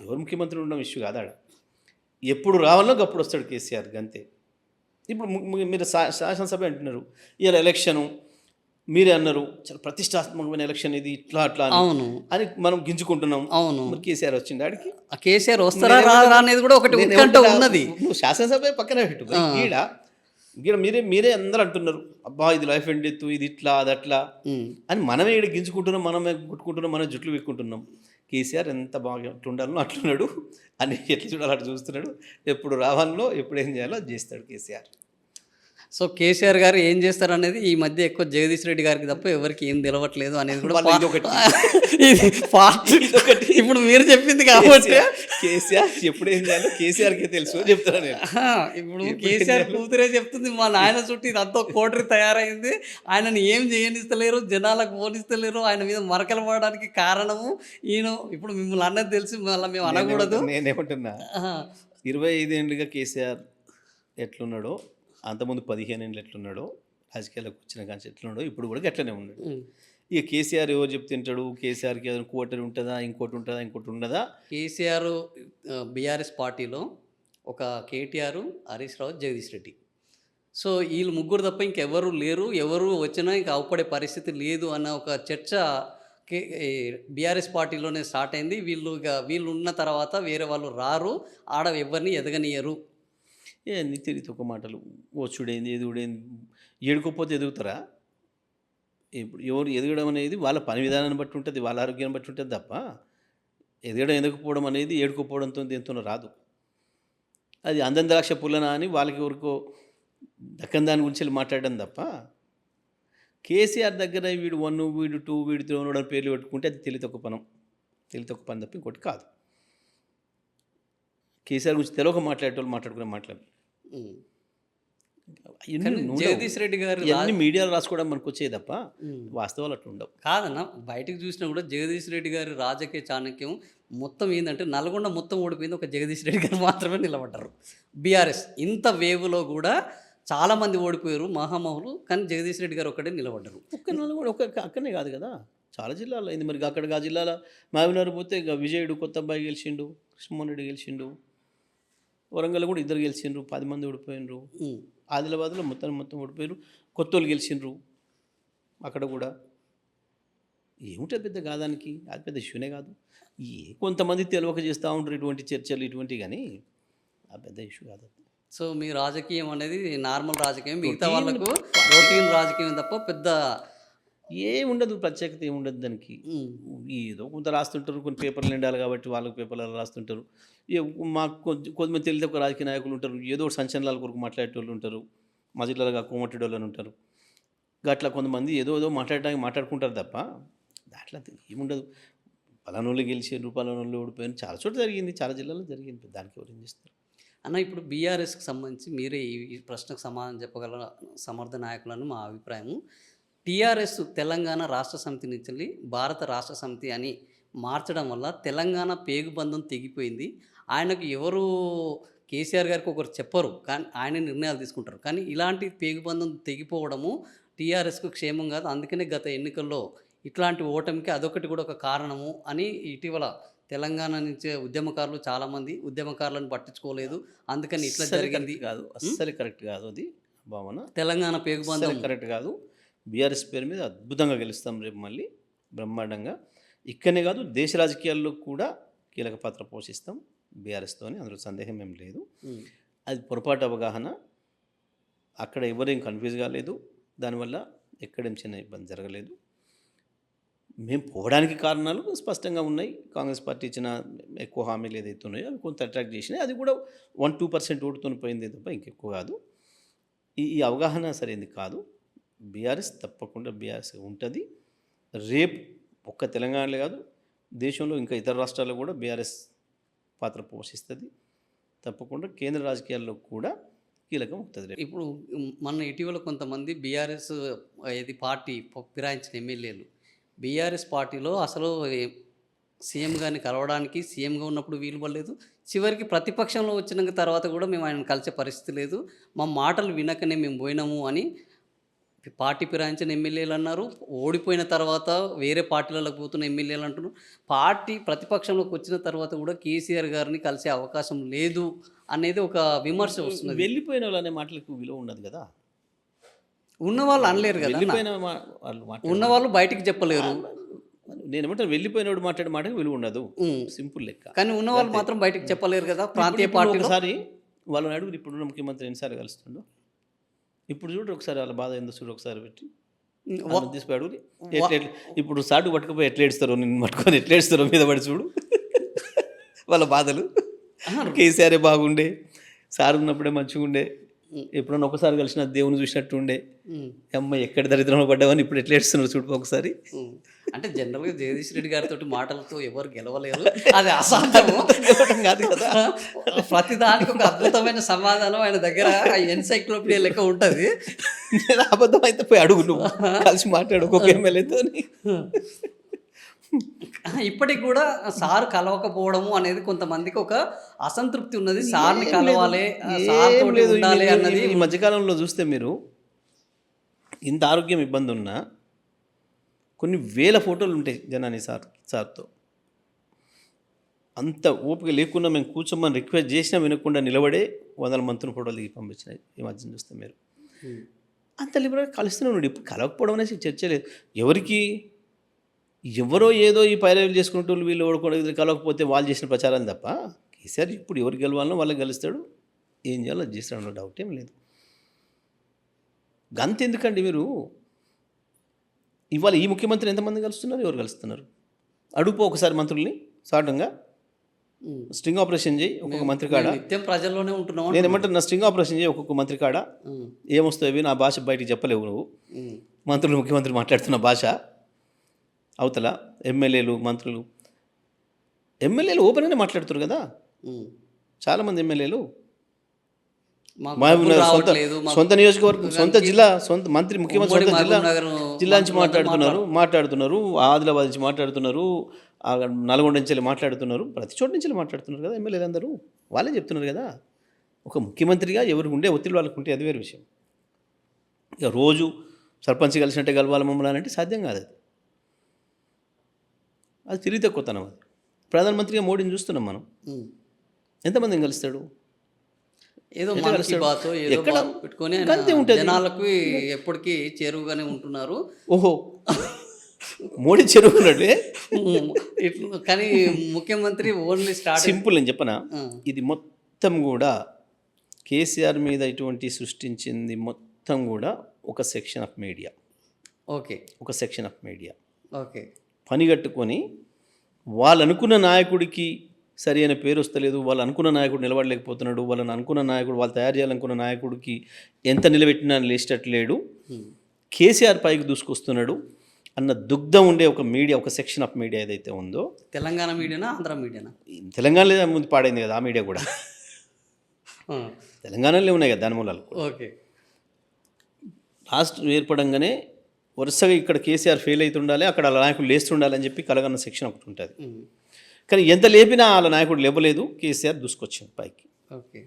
[SPEAKER 2] ఎవరు ముఖ్యమంత్రి ఉండడం ఇష్యూ కాదు. ఆడ ఎప్పుడు రావాలో అప్పుడు వస్తాడు కేసీఆర్ అంతే. ఇప్పుడు మీరు శాసనసభ అంటున్నారు, ఇలా ఎలక్షను మీరే అన్నారు చాలా ప్రతిష్టాత్మకమైన ఎలక్షన్ ఇది, ఇట్లా అట్లా
[SPEAKER 1] అవును
[SPEAKER 2] అని మనం గింజుకుంటున్నాం.
[SPEAKER 1] అవును.
[SPEAKER 2] మరి కేసీఆర్ వచ్చింది ఆడికి.
[SPEAKER 1] కేసీఆర్ వస్తారా రాదా అనేది కూడా ఒకటి ఉత్కంఠ ఉన్నది.
[SPEAKER 2] నువ్వు శాసనసభ పక్కన పెట్టు. ఈడ మీరే అందరూ అంటున్నారు, అబ్బా ఇది లైఫ్ అండ్ డెత్, ఇది ఇట్లా అది అట్లా అని మనమే ఈడ గింజుకుంటున్నాం, మనమే కొట్టుకుంటున్నాం, మనమే జుట్లు పెట్టుకుంటున్నాం. కేసీఆర్ ఎంత బాగా ఎట్లుండాలో అట్లున్నాడు అని, ఎట్లా చూడాలో అట్లా చూస్తున్నాడు. ఎప్పుడు రావాలో ఎప్పుడు ఏం చేయాలో అది చేస్తాడు కేసీఆర్.
[SPEAKER 1] సో కేసీఆర్ గారు ఏం చేస్తారు అనేది ఈ మధ్య ఎక్కువ జగదీష్ రెడ్డి గారికి తప్ప ఎవరికి ఏం తెలవట్లేదు అనేది కూడా ఇది పార్టీ ఇప్పుడు మీరు చెప్పింది కాబట్టి
[SPEAKER 2] కేసీఆర్ ఎప్పుడు ఏం చేయాలో కేసీఆర్కే తెలుసు అని చెప్తాను నేను.
[SPEAKER 1] ఇప్పుడు కేసీఆర్ కూతురే చెప్తుంది, మా నాయన చుట్టూ ఇదంతా కోటరీ తయారైంది, ఆయనని ఏం చేయనిస్తలేరు, జనాలకు ఓనిస్తలేరు, ఆయన మీద మరకలు పడడానికి కారణము ఈయన. ఇప్పుడు మిమ్మల్ని అన్నది తెలిసి మళ్ళీ మేము అనకూడదు.
[SPEAKER 2] నేనేమంటున్నా, 25 ఏళ్ళుగా కేసీఆర్ ఎట్లున్నాడో, అంతకుముందు 15 ఏళ్ళు ఎట్లున్నాడో, రాజకీయాలకు వచ్చిన కానీ ఎట్లున్నాడో ఇప్పుడు కూడా అట్లనే ఉన్నాడు. ఇక కేసీఆర్ ఎవరు చెప్తుంటాడు, కేసీఆర్కి ఏదైనా కోటరీ ఉంటుందా, ఇంకోటి ఉండదా?
[SPEAKER 1] కేసీఆర్ బీఆర్ఎస్ పార్టీలో ఒక కేటీఆర్, హరీష్ రావు, జగదీష్ రెడ్డి. సో వీళ్ళు ముగ్గురు తప్ప ఇంకెవరు లేరు. ఎవరు వచ్చినా ఇంకా అవపడే పరిస్థితి లేదు అన్న ఒక చర్చ బీఆర్ఎస్ పార్టీలోనే స్టార్ట్ అయింది. వీళ్ళు ఉన్న తర్వాత వేరే వాళ్ళు రారు, ఆడ ఎవరిని ఎదగనియరు.
[SPEAKER 2] నిత్య ఒక మాటలు, వచ్చుడేంది ఎదుగుడేంది, ఏడుకోపోతే ఎదుగుతారా? ఇప్పుడు ఎవరు ఎదగడం అనేది వాళ్ళ పని విధానాన్ని బట్టి ఉంటుంది, వాళ్ళ ఆరోగ్యాన్ని బట్టి ఉంటుంది తప్ప ఎదగడం ఎదగకపోవడం అనేది ఏడుకోపోవడంతో దేంతో రాదు. అది అందం ద్రాక్ష పుల్లనా అని వాళ్ళకి ఎవరికో దక్కని దాని గురించి మాట్లాడడం తప్ప, కేసీఆర్ దగ్గర వీడు 1, వీడు 2, వీడు 3 అని పేర్లు పెట్టుకుంటే అది తెలియదు ఒక పనం. తెలితే ఒక పని తప్ప ఇంకోటి కాదు. కేసీఆర్ గురించి తెలియక మాట్లాడేటోళ్ళు మాట్లాడుకునే మాట్లాడు.
[SPEAKER 1] జగదీష్ రెడ్డి గారు
[SPEAKER 2] ఇవన్నీ మీడియాలో రాసుకోవడం మనకు వచ్చేది తప్ప వాస్తవాలు అట్లా ఉండవు.
[SPEAKER 1] కాదన్న, బయటకు చూసినా కూడా జగదీష్ రెడ్డి గారి రాజకీయ చాణక్యం మొత్తం ఏంటంటే నల్గొండ మొత్తం ఓడిపోయింది, ఒక జగదీష్ రెడ్డి గారు మాత్రమే నిలబడ్డారు. బీఆర్ఎస్ ఇంత వేవ్లో కూడా చాలామంది ఓడిపోయారు మహామహులు, కానీ జగదీష్ రెడ్డి గారు ఒక్కడే నిలబడ్డారు.
[SPEAKER 2] ఒక్క అక్కడనే కాదు కదా, చాలా జిల్లాలో అయింది. మరి అక్కడ ఆ జిల్లాలో మహబూబ్నగర్ పోతే ఇక విజయుడు కొత్త అబ్బాయి గెలిచిండు, కృష్ణమోహన్ రెడ్డి గెలిచిండు, వరంగల్ కూడా 2 గెలిచిండ్రు, 10 మంది ఓడిపోయినరు. ఆదిలాబాద్లో మొత్తం ఓడిపోయారు, కొత్త వాళ్ళు గెలిచిండ్రు. అక్కడ కూడా ఏముంటుంది పెద్ద కాదానికి, అది పెద్ద ఇష్యూనే కాదు. కొంతమంది తెలియక చేస్తూ ఉంటారు ఇటువంటి చర్చలు ఇటువంటి, కానీ ఆ పెద్ద ఇష్యూ కాదు.
[SPEAKER 1] సో మీ రాజకీయం అనేది నార్మల్ రాజకీయం, మిగతా వాళ్ళకు రొటీన్ రాజకీయం తప్ప పెద్ద
[SPEAKER 2] ఏముండదు, ప్రత్యేకత ఏముండదు దానికి. ఏదో కొంత రాస్తుంటారు, కొన్ని పేపర్లు నిండాలి కాబట్టి వాళ్ళకి పేపర్లలో రాస్తుంటారు. మాకు కొంతమంది తెలియదు ఒక రాజకీయ నాయకులు ఉంటారు, ఏదో ఒకటి సంచలనాల కొరకు మాట్లాడేటోళ్ళు ఉంటారు, మా జిల్లాలో కోమట్టేటోళ్ళు ఉంటారు. అట్లా కొంతమంది ఏదో మాట్లాడడానికి మాట్లాడుకుంటారు తప్ప దాంట్లో ఏముండదు. పలానోళ్ళు గెలిచారు, పలానోళ్ళు ఓడిపోయారు, చాలా చోట్ల జరిగింది, చాలా జిల్లాలో జరిగింది. దానికి ఎవరు ఏం చేస్తారు
[SPEAKER 1] అన్న? ఇప్పుడు బీఆర్ఎస్కి సంబంధించి మీరే ఈ ప్రశ్నకు సమాధానం చెప్పగల సమర్థ నాయకులను మా అభిప్రాయం. టీఆర్ఎస్ తెలంగాణ రాష్ట్ర సమితి నుంచి భారత రాష్ట్ర సమితి అని మార్చడం వల్ల తెలంగాణ పేగుబంధం తెగిపోయింది. ఆయనకు ఎవరు కేసీఆర్ గారికి ఒకరు చెప్పరు, కానీ ఆయన నిర్ణయాలు తీసుకుంటారు. కానీ ఇలాంటి పేగుబంధం తెగిపోవడము టీఆర్ఎస్కు క్షేమం కాదు. అందుకనే గత ఎన్నికల్లో ఇట్లాంటి ఓటమికి అదొకటి కూడా ఒక కారణము అని ఇటీవల తెలంగాణ నుంచి ఉద్యమకారులు చాలామంది ఉద్యమకారులను పట్టించుకోలేదు, అందుకని ఇట్లా జరిగింది
[SPEAKER 2] కాదు. అస్సలు కరెక్ట్ కాదు అది భావన.
[SPEAKER 1] తెలంగాణ పేగుబంధం
[SPEAKER 2] కరెక్ట్ కాదు. బీఆర్ఎస్ పేరు మీద అద్భుతంగా గెలుస్తాం రేపు మళ్ళీ బ్రహ్మాండంగా. ఇక్కడనే కాదు, దేశ రాజకీయాల్లో కూడా కీలక పాత్ర పోషిస్తాం బీఆర్ఎస్తోని, అందులో సందేహం ఏం లేదు. అది పొరపాటు అవగాహన, అక్కడ ఎవరేం కన్ఫ్యూజ్ కాలేదు, దానివల్ల ఎక్కడేం చిన్న ఇబ్బంది జరగలేదు. మేము పోవడానికి కారణాలు స్పష్టంగా ఉన్నాయి. కాంగ్రెస్ పార్టీ ఇచ్చిన ఎక్కువ హామీలు ఏదైతే ఉన్నాయో అవి కొంత అట్రాక్ట్ చేసినాయి. అది కూడా 1-2% ఓటుతో పోయింది తప్ప ఇంకెక్కువ కాదు. ఈ అవగాహన సరైనది కాదు. బీఆర్ఎస్ తప్పకుండా బీఆర్ఎస్ ఉంటుంది. రేపు ఒక్క తెలంగాణలో కాదు, దేశంలో ఇంకా ఇతర రాష్ట్రాల్లో కూడా బీఆర్ఎస్ పాత్ర పోషిస్తుంది. తప్పకుండా కేంద్ర రాజకీయాల్లో కూడా కీలకం అవుతుంది.
[SPEAKER 1] ఇప్పుడు మన ఇటీవల కొంతమంది బీఆర్ఎస్ ఇది పార్టీ ఫిరాయించిన ఎమ్మెల్యేలు బీఆర్ఎస్ పార్టీలో అసలు సీఎం గారిని కలవడానికి, సీఎంగా ఉన్నప్పుడు వీలు పడలేదు, చివరికి ప్రతిపక్షంలో వచ్చిన తర్వాత కూడా మేము ఆయన కలిసే పరిస్థితి లేదు, మా మాటలు వినకనే మేము పోయినాము అని పార్టీ ఫిరాయించిన ఎమ్మెల్యేలు అన్నారు. ఓడిపోయిన తర్వాత వేరే పార్టీలకు పోతున్న ఎమ్మెల్యేలు అంటున్నారు. పార్టీ ప్రతిపక్షంలోకి వచ్చిన తర్వాత కూడా కేసీఆర్ గారిని కలిసే అవకాశం లేదు అనేది ఒక విమర్శ వస్తుంది.
[SPEAKER 2] వెళ్ళిపోయిన వాళ్ళు అనే మాటలకు విలువ ఉన్నది కదా,
[SPEAKER 1] ఉన్నవాళ్ళు అనలేరు కదా,
[SPEAKER 2] వెళ్ళిపోయిన
[SPEAKER 1] ఉన్నవాళ్ళు బయటికి చెప్పలేరు.
[SPEAKER 2] నేను ఏమంటాను, వెళ్ళిపోయినోడు మాట్లాడే మాటకు విలువ ఉండదు, సింపుల్ లెక్క.
[SPEAKER 1] కానీ ఉన్నవాళ్ళు మాత్రం బయటికి చెప్పలేరు కదా. ప్రాంతీయ పార్టీ
[SPEAKER 2] ఒకసారి వాళ్ళని అడుగురు, ఇప్పుడు ముఖ్యమంత్రి ఎన్నిసార్లు కలుస్తుండో ఇప్పుడు చూడు, ఒకసారి వాళ్ళ బాధ ఏందో చూడు, ఒకసారి పెట్టి తీసుకుపోయి అడుగురి. ఇప్పుడు సాటు పట్టుకుపోయి ఎట్లా ఏడుస్తారో, నిన్ను పట్టుకొని ఎట్లా ఏడుస్తారో మీద పడి చూడు వాళ్ళ బాధలు. కేసీఆరే బాగుండే, సార్ ఉన్నప్పుడే మంచిగా ఉండే, ఎప్పుడన్నా ఒకసారి కలిసిన దేవుని చూసినట్టు ఉండే, అమ్మ ఎక్కడ దరిద్రంలో పడ్డావని ఇప్పుడు ఎట్లా ఏడుస్తున్నారు చూడు ఒకసారి.
[SPEAKER 1] అంటే జనరల్గా జగదీష్ రెడ్డి గారితో మాటలతో ఎవరు గెలవలేరు, అది అసాధ్యము
[SPEAKER 2] కాదు కదా.
[SPEAKER 1] ప్రతిదానికి ఒక అద్భుతమైన సమాధానం ఆయన దగ్గర ఎన్సైక్లోపీడియా లెక్క ఉంటుంది.
[SPEAKER 2] అబద్ధం అయితే పోయి అడుగు, నువ్వు కలిసి మాట్లాడు ఒక్కొక్క ఎమ్మెల్యేతో.
[SPEAKER 1] ఇప్పటికి కూడా సార్ కలవకపోవడము అనేది కొంతమందికి ఒక అసంతృప్తి ఉన్నది. సార్ని కలవాలి, ఉండాలి అన్నది.
[SPEAKER 2] ఈ మధ్యకాలంలో చూస్తే మీరు ఇంత ఆరోగ్యం ఇబ్బంది ఉన్నా కొన్ని వేల ఫోటోలు ఉంటాయి జనాని సార్తో. అంత ఓపిక లేకుండా మేము కూర్చోమని రిక్వెస్ట్ చేసినా వినకుండా నిలబడే 100 మంత్రుల ఫోటోలు దిగి పంపించినాయి ఈ మధ్యన చూస్తే మీరు. అంత లిబరల్గా కలుస్తూనే ఉన్నాడు. ఇప్పుడు కలవకపోవడం అనేసి చర్చ లేదు. ఎవరో ఏదో ఈ పైరవీలు చేసుకుంటూ వీళ్ళు ఓడుకోవడం, కలవకపోతే వాళ్ళు చేసిన ప్రచారం తప్ప కేసీఆర్ ఇప్పుడు ఎవరు గెలవాలనో వాళ్ళకి గెలుస్తాడు, ఏం చేయాలో అది చేస్తాడు, డౌట్ ఏం లేదు. గంత ఎందుకండి మీరు ఇవాళ ఈ ముఖ్యమంత్రి ఎంతమంది కలుస్తున్నారు, ఎవరు కలుస్తున్నారు అడుగుపో ఒకసారి మంత్రుల్ని సాటంగా. స్ట్రింగ్ ఆపరేషన్ చేయి ఒక్కొక్క మంత్రి కాడ,
[SPEAKER 1] నిత్యం ప్రజల్లోనే ఉంటున్నావు.
[SPEAKER 2] నేను ఏమంటున్నా, స్ట్రింగ్ ఆపరేషన్ చేయి ఒక్కొక్క మంత్రి కాడ, ఏమొస్తాయి నా భాష బయటికి చెప్పలేవు నువ్వు. మంత్రులు ముఖ్యమంత్రి మాట్లాడుతున్న భాష అవతల ఎమ్మెల్యేలు మంత్రులు ఎమ్మెల్యేలు ఓపెన్గానే మాట్లాడుతారు కదా,
[SPEAKER 1] ఉమ్.
[SPEAKER 2] చాలామంది ఎమ్మెల్యేలు.
[SPEAKER 1] మాకు
[SPEAKER 2] మా
[SPEAKER 1] డబ్బులు
[SPEAKER 2] సొంత
[SPEAKER 1] రావట్లేదు, మాకు
[SPEAKER 2] సొంత నియోజకవర్గం, సొంత జిల్లా, సొంత మంత్రి, ముఖ్యమంత్రి
[SPEAKER 1] ఉమ్మడి
[SPEAKER 2] సొంత
[SPEAKER 1] మహబూబ్ నగర్
[SPEAKER 2] జిల్లా నుంచి
[SPEAKER 1] మంత్రులందరూ
[SPEAKER 2] మాట్లాడుతున్నారు, ఆదిలాబాద్ నుంచి మాట్లాడుతున్నారు, నల్గొండ నుంచి వెళ్ళి మాట్లాడుతున్నారు, ప్రతి చోట నుంచి మాట్లాడుతున్నారు కదా ఎమ్మెల్యేలు అందరూ. వాళ్ళే చెప్తున్నారు కదా. ఒక ముఖ్యమంత్రిగా ఎవరికి ఉండే ఒత్తిడి వాళ్ళకు ఉంటే అది వేరే విషయం. ఇక రోజు సర్పంచ్ కలిసినట్టే కలవాలి మమ్మల్ని అంటే సాధ్యం కాదు. అది తిరిగి తక్కువతనం. అది ప్రధానమంత్రిగా మోడీని చూస్తున్నాం మనం.
[SPEAKER 1] ఉమ్.
[SPEAKER 2] ఎంతమందిని కలుస్తాడు?
[SPEAKER 1] ఏదో
[SPEAKER 2] ఎట్లా
[SPEAKER 1] మన్ కీ
[SPEAKER 2] కలుస్తాడు?
[SPEAKER 1] బాత్ ఏదో
[SPEAKER 2] ఎక్కడ?
[SPEAKER 1] బాత్ పెట్టుకొని ఆయన
[SPEAKER 2] అంతే ఉంటుంది.
[SPEAKER 1] జనాలకు ఎప్పటికీ చేరువుగానే ఉంటున్నారు.
[SPEAKER 2] ఓహో, మోడీ చెరువున్నట్లే.
[SPEAKER 1] కానీ ముఖ్యమంత్రి ఓన్లీ స్టార్ట్
[SPEAKER 2] సింపుల్ అని చెప్పనా, ఇది మొత్తం కూడా కేసీఆర్ మీద ఇటువంటి సృష్టించింది మొత్తం కూడా ఒక సెక్షన్ ఆఫ్ మీడియా.
[SPEAKER 1] ఓకే
[SPEAKER 2] ఒక సెక్షన్ ఆఫ్ మీడియా
[SPEAKER 1] ఓకే
[SPEAKER 2] పనిగట్టుకొని వాళ్ళు అనుకున్న నాయకుడికి సరి అయిన పేరు వస్తలేదు, వాళ్ళు అనుకున్న నాయకుడు నిలబడలేకపోతున్నాడు, వాళ్ళని అనుకున్న నాయకుడు, వాళ్ళు తయారు చేయాలనుకున్న నాయకుడికి ఎంత నిలబెట్టినా లేచేటట్లేడు, కేసీఆర్ పైకి దూసుకొస్తున్నాడు అన్న దుగ్ధం ఉండే ఒక మీడియా, ఒక సెక్షన్ ఆఫ్ మీడియా ఏదైతే ఉందో,
[SPEAKER 1] తెలంగాణ మీడియానా ఆంధ్ర మీడియానా?
[SPEAKER 2] తెలంగాణలో ముందు పాడైంది కదా ఆ మీడియా కూడా. తెలంగాణలో ఉన్నాయి కదా దాని మూలాలు.
[SPEAKER 1] ఓకే
[SPEAKER 2] రాష్ట్రం ఏర్పడంగానే వరుసగా ఇక్కడ కేసీఆర్ ఫెయిల్ అవుతుండాలి, అక్కడ వాళ్ళ నాయకుడు లేస్తుండాలి అని చెప్పి కలగన్న సెక్షన్ ఒకటి ఉంటుంది. కానీ ఎంత లేపినా వాళ్ళ నాయకుడు లేవలేదు, కేసీఆర్ దూసుకొచ్చింది పైకి.
[SPEAKER 1] ఓకే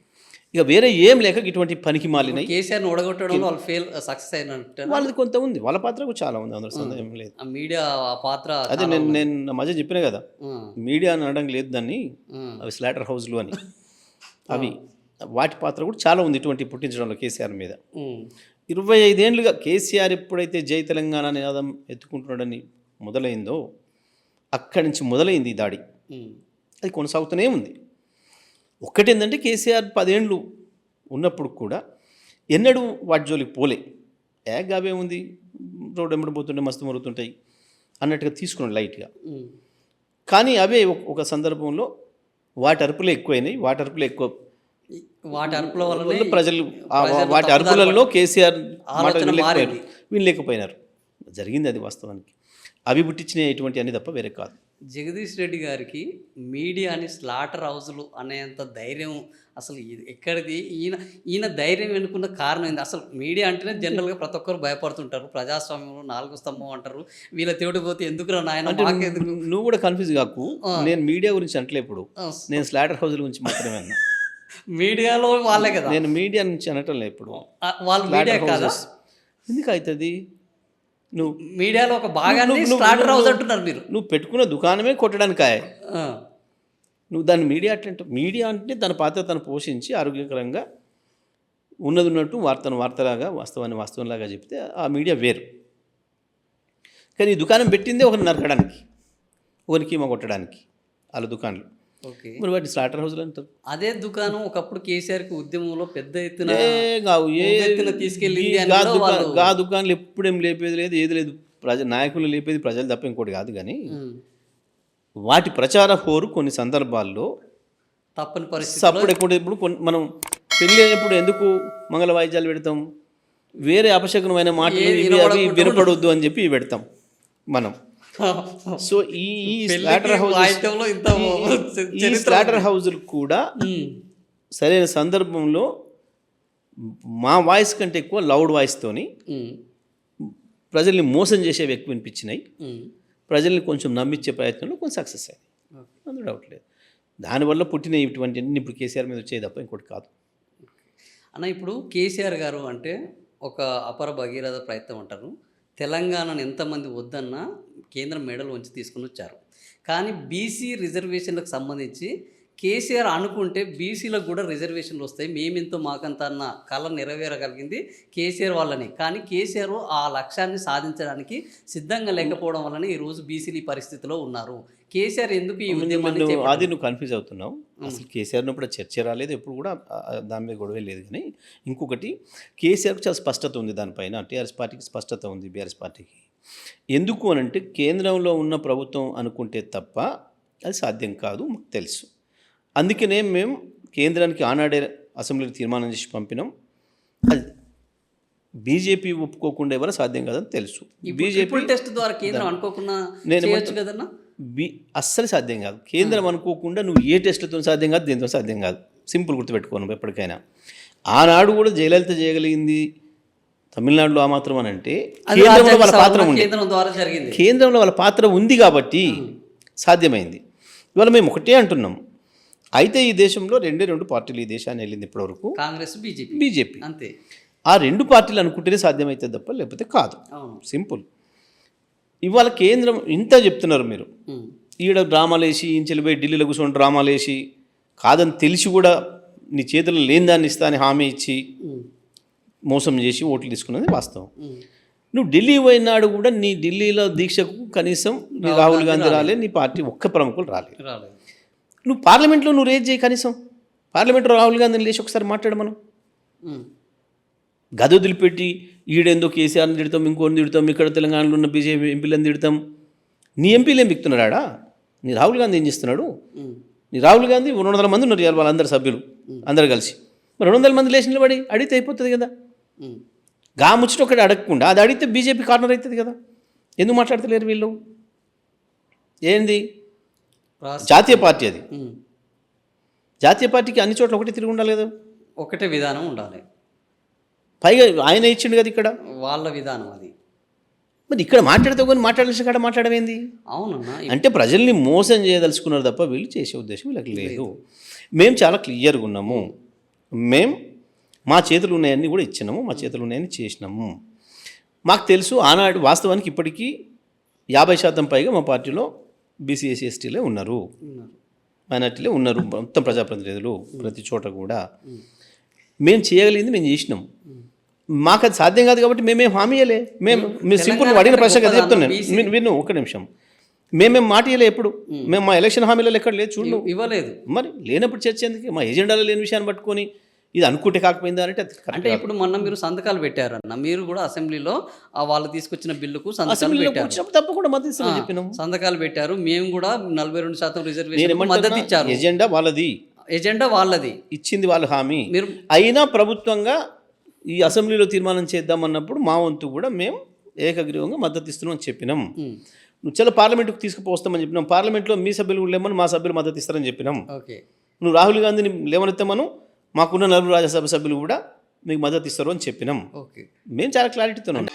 [SPEAKER 2] ఇక వేరే ఏం లేక ఇటువంటి పనికి మాలినాయి.
[SPEAKER 1] కేసీఆర్ని ఓడగొట్టడంలో వాళ్ళు సక్సెస్ అయినట్టు
[SPEAKER 2] వాళ్ళది కొంత ఉంది, వాళ్ళ పాత్ర కూడా చాలా ఉంది, అందులో సందేహం లేదు.
[SPEAKER 1] ఆ మీడియా ఆ పాత్ర
[SPEAKER 2] అదే నేను నా మధ్య చెప్పిన కదా, మీడియా అని అనడం లేదు దాన్ని, అవి స్లాటర్ హౌస్లు అని, అవి వాటి పాత్ర కూడా చాలా ఉంది ఇటువంటి పుట్టించడంలో కేసీఆర్ మీద. 25 ఏళ్ళుగా కేసీఆర్ ఎప్పుడైతే జై తెలంగాణ నినాదం ఎత్తుకుంటున్నాడని మొదలైందో అక్కడి నుంచి మొదలైంది ఈ దాడి. అది కొనసాగుతూనే ఉంది. ఒక్కటేంటంటే కేసీఆర్ 10 ఏళ్ళు ఉన్నప్పుడు కూడా ఎన్నడూ వాటి జోలికి పోలే. అవే ఉంది, రోడ్డు ఎంబడి పోతుంటే మస్తు మరుగుతుంటాయి అన్నట్టుగా తీసుకున్నాడు లైట్గా. కానీ అవే ఒక సందర్భంలో వాటి అరుపులే ఎక్కువైనాయి,
[SPEAKER 1] వాటి అరుపుల వల్ల
[SPEAKER 2] ప్రజలు వాటి అరుపులలో కేసీఆర్ వినలేకపోయినారు. జరిగింది అది వాస్తవానికి. అవి పుట్టించిన ఎటువంటి అని తప్ప వేరే కాదు.
[SPEAKER 1] జగదీష్ రెడ్డి గారికి మీడియాని స్లాటర్ హౌజులు అనేంత ధైర్యం అసలు ఎక్కడిది? ఈయన ధైర్యం ఎన్నుకున్న కారణం ఏంది? అసలు మీడియా అంటేనే జనరల్గా ప్రతి ఒక్కరు భయపడుతుంటారు. ప్రజాస్వామ్యంలో 4 స్తంభం అంటారు, వీళ్ళ తేడు పోతే ఎందుకురా నాయన మాకెందుకు?
[SPEAKER 2] నువ్వు కూడా కన్ఫ్యూజ్ కాకు. నేను మీడియా గురించి అంటలే, ఇప్పుడు నేను స్లాటర్ హౌజుల గురించి మాత్రమే అన్నా.
[SPEAKER 1] మీడియాలో వాళ్ళే కదా,
[SPEAKER 2] నేను మీడియా నుంచి అనటం లేదు. ఇప్పుడు
[SPEAKER 1] వాళ్ళు మీడియా కాదా?
[SPEAKER 2] ఎందుకు అవుతుంది? నువ్వు
[SPEAKER 1] మీడియాలో ఒక భాగాన్ని స్లాటర్ హౌస్ అంటున్నారు మీరు.
[SPEAKER 2] నువ్వు పెట్టుకున్న దుకాణమే కొట్టడానికాయ, నువ్వు దాన్ని మీడియా అట్లంటే. మీడియా అంటే తన పాత్ర తను పోషించి ఆరోగ్యకరంగా ఉన్నది ఉన్నట్టు వార్తలాగా వాస్తవాన్ని వాస్తవంలాగా చెప్తే ఆ మీడియా వేరు. కానీ ఈ దుకాణం పెట్టిందే ఒకరిని నరకడానికి, ఒకరికి కీమ కొట్టడానికి వాళ్ళ దుకాణాలు.
[SPEAKER 1] ఓకే,
[SPEAKER 2] మరి వాటిని స్లాటర్ హౌస్లు అంటారు.
[SPEAKER 1] అదే దుకాణం ఒకప్పుడు కేసీఆర్కి ఉద్యమంలో పెద్ద ఎత్తున తీసుకెళ్ళింది.
[SPEAKER 2] గా దుకాణాలు ఎప్పుడేం లేపేది లేదు, ఏది లేదు. నాయకులు లేపేది ప్రజలు తప్ప ఇంకోటి కాదు. కానీ వాటి ప్రచార హోరు కొన్ని సందర్భాల్లో
[SPEAKER 1] తప్పని పరిస్థితి.
[SPEAKER 2] అప్పుడు ఇప్పుడు మనం పెళ్ళి అయినప్పుడు ఎందుకు మంగళ వాయిద్యాలు పెడతాం? వేరే అపశకునమైన మాటలు ఇవి అవి వినపడొద్దు అని చెప్పి పెడతాం మనం. సో ఈ స్లాటర్ హౌజులు కూడా సరైన సందర్భంలో మా వాయిస్ కంటే ఎక్కువ లౌడ్ వాయిస్తోని ప్రజల్ని మోసం చేసేవి ఎక్కువ వినిపించినాయి. ప్రజల్ని కొంచెం నమ్మించే ప్రయత్నంలో కొంచెం సక్సెస్ అయ్యాయి, అందులో డౌట్ లేదు. దానివల్ల పుట్టిన ఇటువంటి అన్ని ఇప్పుడు కేసీఆర్ మీద వచ్చేది తప్ప ఇంకోటి కాదు
[SPEAKER 1] అన్న. ఇప్పుడు కేసీఆర్ గారు అంటే ఒక అపర భగీరథ ప్రయత్నం అంటారు. తెలంగాణను ఎంతమంది వద్దన్నా కేంద్రం మెడలు వంచి తీసుకుని వచ్చారు. కానీ బీసీ రిజర్వేషన్లకు సంబంధించి కేసీఆర్ అనుకుంటే బీసీలకు కూడా రిజర్వేషన్లు వస్తాయి, మేమెంతో మాకంత అన్న కళ నెరవేరగలిగింది కేసీఆర్ వాళ్ళని. కానీ కేసీఆర్ ఆ లక్ష్యాన్ని సాధించడానికి సిద్ధంగా లేకపోవడం వల్లనే ఈరోజు బీసీలు ఈ పరిస్థితిలో ఉన్నారు. కేసీఆర్ ఎందుకు ఈ ఉద్యమాన్ని
[SPEAKER 2] అది నువ్వు కన్ఫ్యూజ్ అవుతున్నావు. అసలు కేసీఆర్ ఉన్నప్పుడు చర్చ రాలేదు, ఎప్పుడు కూడా దాని మీద గొడవే లేదు. కానీ ఇంకొకటి, కేసీఆర్కి చాలా స్పష్టత ఉంది దానిపైన. టీఆర్ఎస్ పార్టీకి స్పష్టత ఉంది, బీఆర్ఎస్ పార్టీకి. ఎందుకు అనంటే కేంద్రంలో ఉన్న ప్రభుత్వం అనుకుంటే తప్ప అది సాధ్యం కాదు, మాకు తెలుసు. అందుకనే మేము కేంద్రానికి ఆనాడే అసెంబ్లీలో తీర్మానం చేసి పంపినాం. అది బీజేపీ ఒప్పుకోకుండా ఎవరు సాధ్యం కాదని తెలుసు.
[SPEAKER 1] బీజేపీ టెస్ట్ ద్వారా కేంద్రం అనుకోకుండా చేయొచ్చు కదన్నా.
[SPEAKER 2] అస్సలు సాధ్యం కాదు. కేంద్రం అనుకోకుండా నువ్వు ఏ టెస్టులతో సాధ్యం కాదు, దేనితో సాధ్యం కాదు. సింపుల్ గుర్తుపెట్టుకోను ఎప్పటికైనా. ఆనాడు కూడా జయలలిత చేయగలిగింది తమిళనాడులో ఆ మాత్రం అని అంటే కేంద్రంలో వాళ్ళ పాత్ర ఉంది.
[SPEAKER 1] కేంద్రం ద్వారా జరిగింది.
[SPEAKER 2] కేంద్రంలో వాళ్ళ పాత్ర ఉంది కాబట్టి సాధ్యమైంది. ఇవాళ మేము ఒకటే అంటున్నాం. అయితే ఈ దేశంలో రెండు పార్టీలు ఈ దేశాన్ని వెళ్ళింది ఇప్పటివరకు,
[SPEAKER 1] కాంగ్రెస్
[SPEAKER 2] బీజేపీ.
[SPEAKER 1] అంతే.
[SPEAKER 2] ఆ రెండు పార్టీలు అనుకుంటేనే సాధ్యమవుతుంది తప్ప లేకపోతే కాదు.
[SPEAKER 1] అవును.
[SPEAKER 2] సింపుల్. ఇవాళ కేంద్రం ఇంత చెప్తున్నారు మీరు, ఈడ డ్రామాలు వేసి ఇంచెలిపోయి ఢిల్లీలో కూర్చొని డ్రామాలు వేసి కాదని తెలిసి కూడా నీ చేతుల్లో లేని దాన్ని ఇస్తా అని హామీ ఇచ్చి మోసం చేసి ఓట్లు తీసుకున్నది వాస్తవం. నువ్వు ఢిల్లీ పోయినాడు కూడా నీ ఢిల్లీలో దీక్షకు కనీసం నీ రాహుల్ గాంధీ రాలే, నీ పార్టీ ఒక్క ప్రముఖులు రాలేదు. నువ్వు పార్లమెంట్లో నువ్వు రేజ్ చేయి, కనీసం పార్లమెంట్లో రాహుల్ గాంధీని లేచి ఒకసారి మాట్లాడు. మనం గది వదిలిపెట్టి ఈడేందో కేసీఆర్ని తిడతాం, ఇంకోని తిడతాం, ఇక్కడ తెలంగాణలో ఉన్న బీజేపీ ఎంపీలను తిడతాం. నీ ఎంపీలు ఏం బిక్తున్నాడా? నీ రాహుల్ గాంధీ ఏం చేస్తున్నాడు? నీ రాహుల్ గాంధీ 200 మంది ఉన్నారు ఇవాళ, వాళ్ళందరు సభ్యులు అందరు కలిసి. మరి 200 మంది లేచి నిలబడి అడిగితే అయిపోతుంది కదా. గా ముచ్చట ఒకటి అడగకుండా అది అడిగితే బీజేపీ కార్నర్ అవుతుంది కదా. ఎందుకు మాట్లాడతలేరు వీళ్ళు? ఏంది జాతీయ పార్టీ? అది జాతీయ పార్టీకి అన్ని చోట్ల ఒకటి తిరిగి ఉండాలి కదా,
[SPEAKER 1] ఒకటే విధానం ఉండాలి.
[SPEAKER 2] పైగా ఆయన ఇచ్చిండు కదా ఇక్కడ
[SPEAKER 1] వాళ్ళ విధానం అది.
[SPEAKER 2] మరి ఇక్కడ మాట్లాడితే కానీ మాట్లాడాల్సిన కాడ మాట్లాడమేంది?
[SPEAKER 1] అవునన్నా.
[SPEAKER 2] అంటే ప్రజల్ని మోసం చేయదలుచుకున్నారు తప్ప వీళ్ళు చేసే ఉద్దేశం వీళ్ళకి లేదు. మేము చాలా క్లియర్గా ఉన్నాము. మేము మా చేతులు ఉన్నాయన్నీ కూడా ఇచ్చినాము, మా చేతులు ఉన్నాయని చేసినాము. మాకు తెలుసు ఆనాడు వాస్తవానికి ఇప్పటికీ 50% పైగా మా పార్టీలో బీసీ ఎస్సీ ఎస్టీలే ఉన్నారు, మైనార్టీలే ఉన్నారు, మొత్తం ప్రజాప్రతినిధులు ప్రతి చోట కూడా. మేము చేయగలిగింది మేము చేసినాం. మాకు అది సాధ్యం కాదు కాబట్టి మేమేం హామీ ఇవ్వలే. మేము సింపుల్ అడిగిన ప్రశ్న కదా చెప్తున్నాను, విను ఒక్క నిమిషం. మేమేం మాట ఇవ్వలే ఎప్పుడు. మేము మా ఎలక్షన్ హామీలలో ఎక్కడ లేదు, చూడు
[SPEAKER 1] ఇవ్వలేదు. మరి
[SPEAKER 2] లేనప్పుడు చర్చ ఎందుకు? మా ఎజెండాలో లేని విషయాన్ని పట్టుకొని ఇది అనుకుంటే కాకపోయిందా అంటే
[SPEAKER 1] ఇప్పుడు మొన్న మీరు సంతకాలు పెట్టారన్న, మీరు కూడా అసెంబ్లీలో వాళ్ళు తీసుకొచ్చిన బిల్లుకు సంతకాలు పెట్టారు.
[SPEAKER 2] తప్పకుండా మద్దతు ఇస్తామని చెప్పినాం,
[SPEAKER 1] సంతకాలు పెట్టారు. మేము కూడా 42% రిజర్వేషన్ మద్దతు ఇచ్చారు.
[SPEAKER 2] ఎజెండా వాళ్ళది,
[SPEAKER 1] ఎజెండా వాళ్ళది, ఇచ్చింది
[SPEAKER 2] వాళ్ళ హామీ. మీరు అయినా ప్రభుత్వంగా ఈ అసెంబ్లీలో తీర్మానం చేద్దామన్నప్పుడు మా వంతు కూడా మేము ఏకగ్రీవంగా మద్దతు ఇస్తున్నాం అని చెప్పినాం. నువ్వు చాలా పార్లమెంట్కి తీసుకుపోస్తామని చెప్పినాం. పార్లమెంట్లో మీ సభ్యులు లేమని మా సభ్యులు మద్దతు ఇస్తారని చెప్పినాం.
[SPEAKER 1] ఓకే.
[SPEAKER 2] నువ్వు రాహుల్ గాంధీని లేవనెత్తామను మాకున్న 4 రాజ్యసభ సభ్యులు కూడా మీకు మద్దతు ఇస్తారు అని చెప్పినాం.
[SPEAKER 1] ఓకే.
[SPEAKER 2] మేము చాలా క్లారిటీతో ఉన్నాం.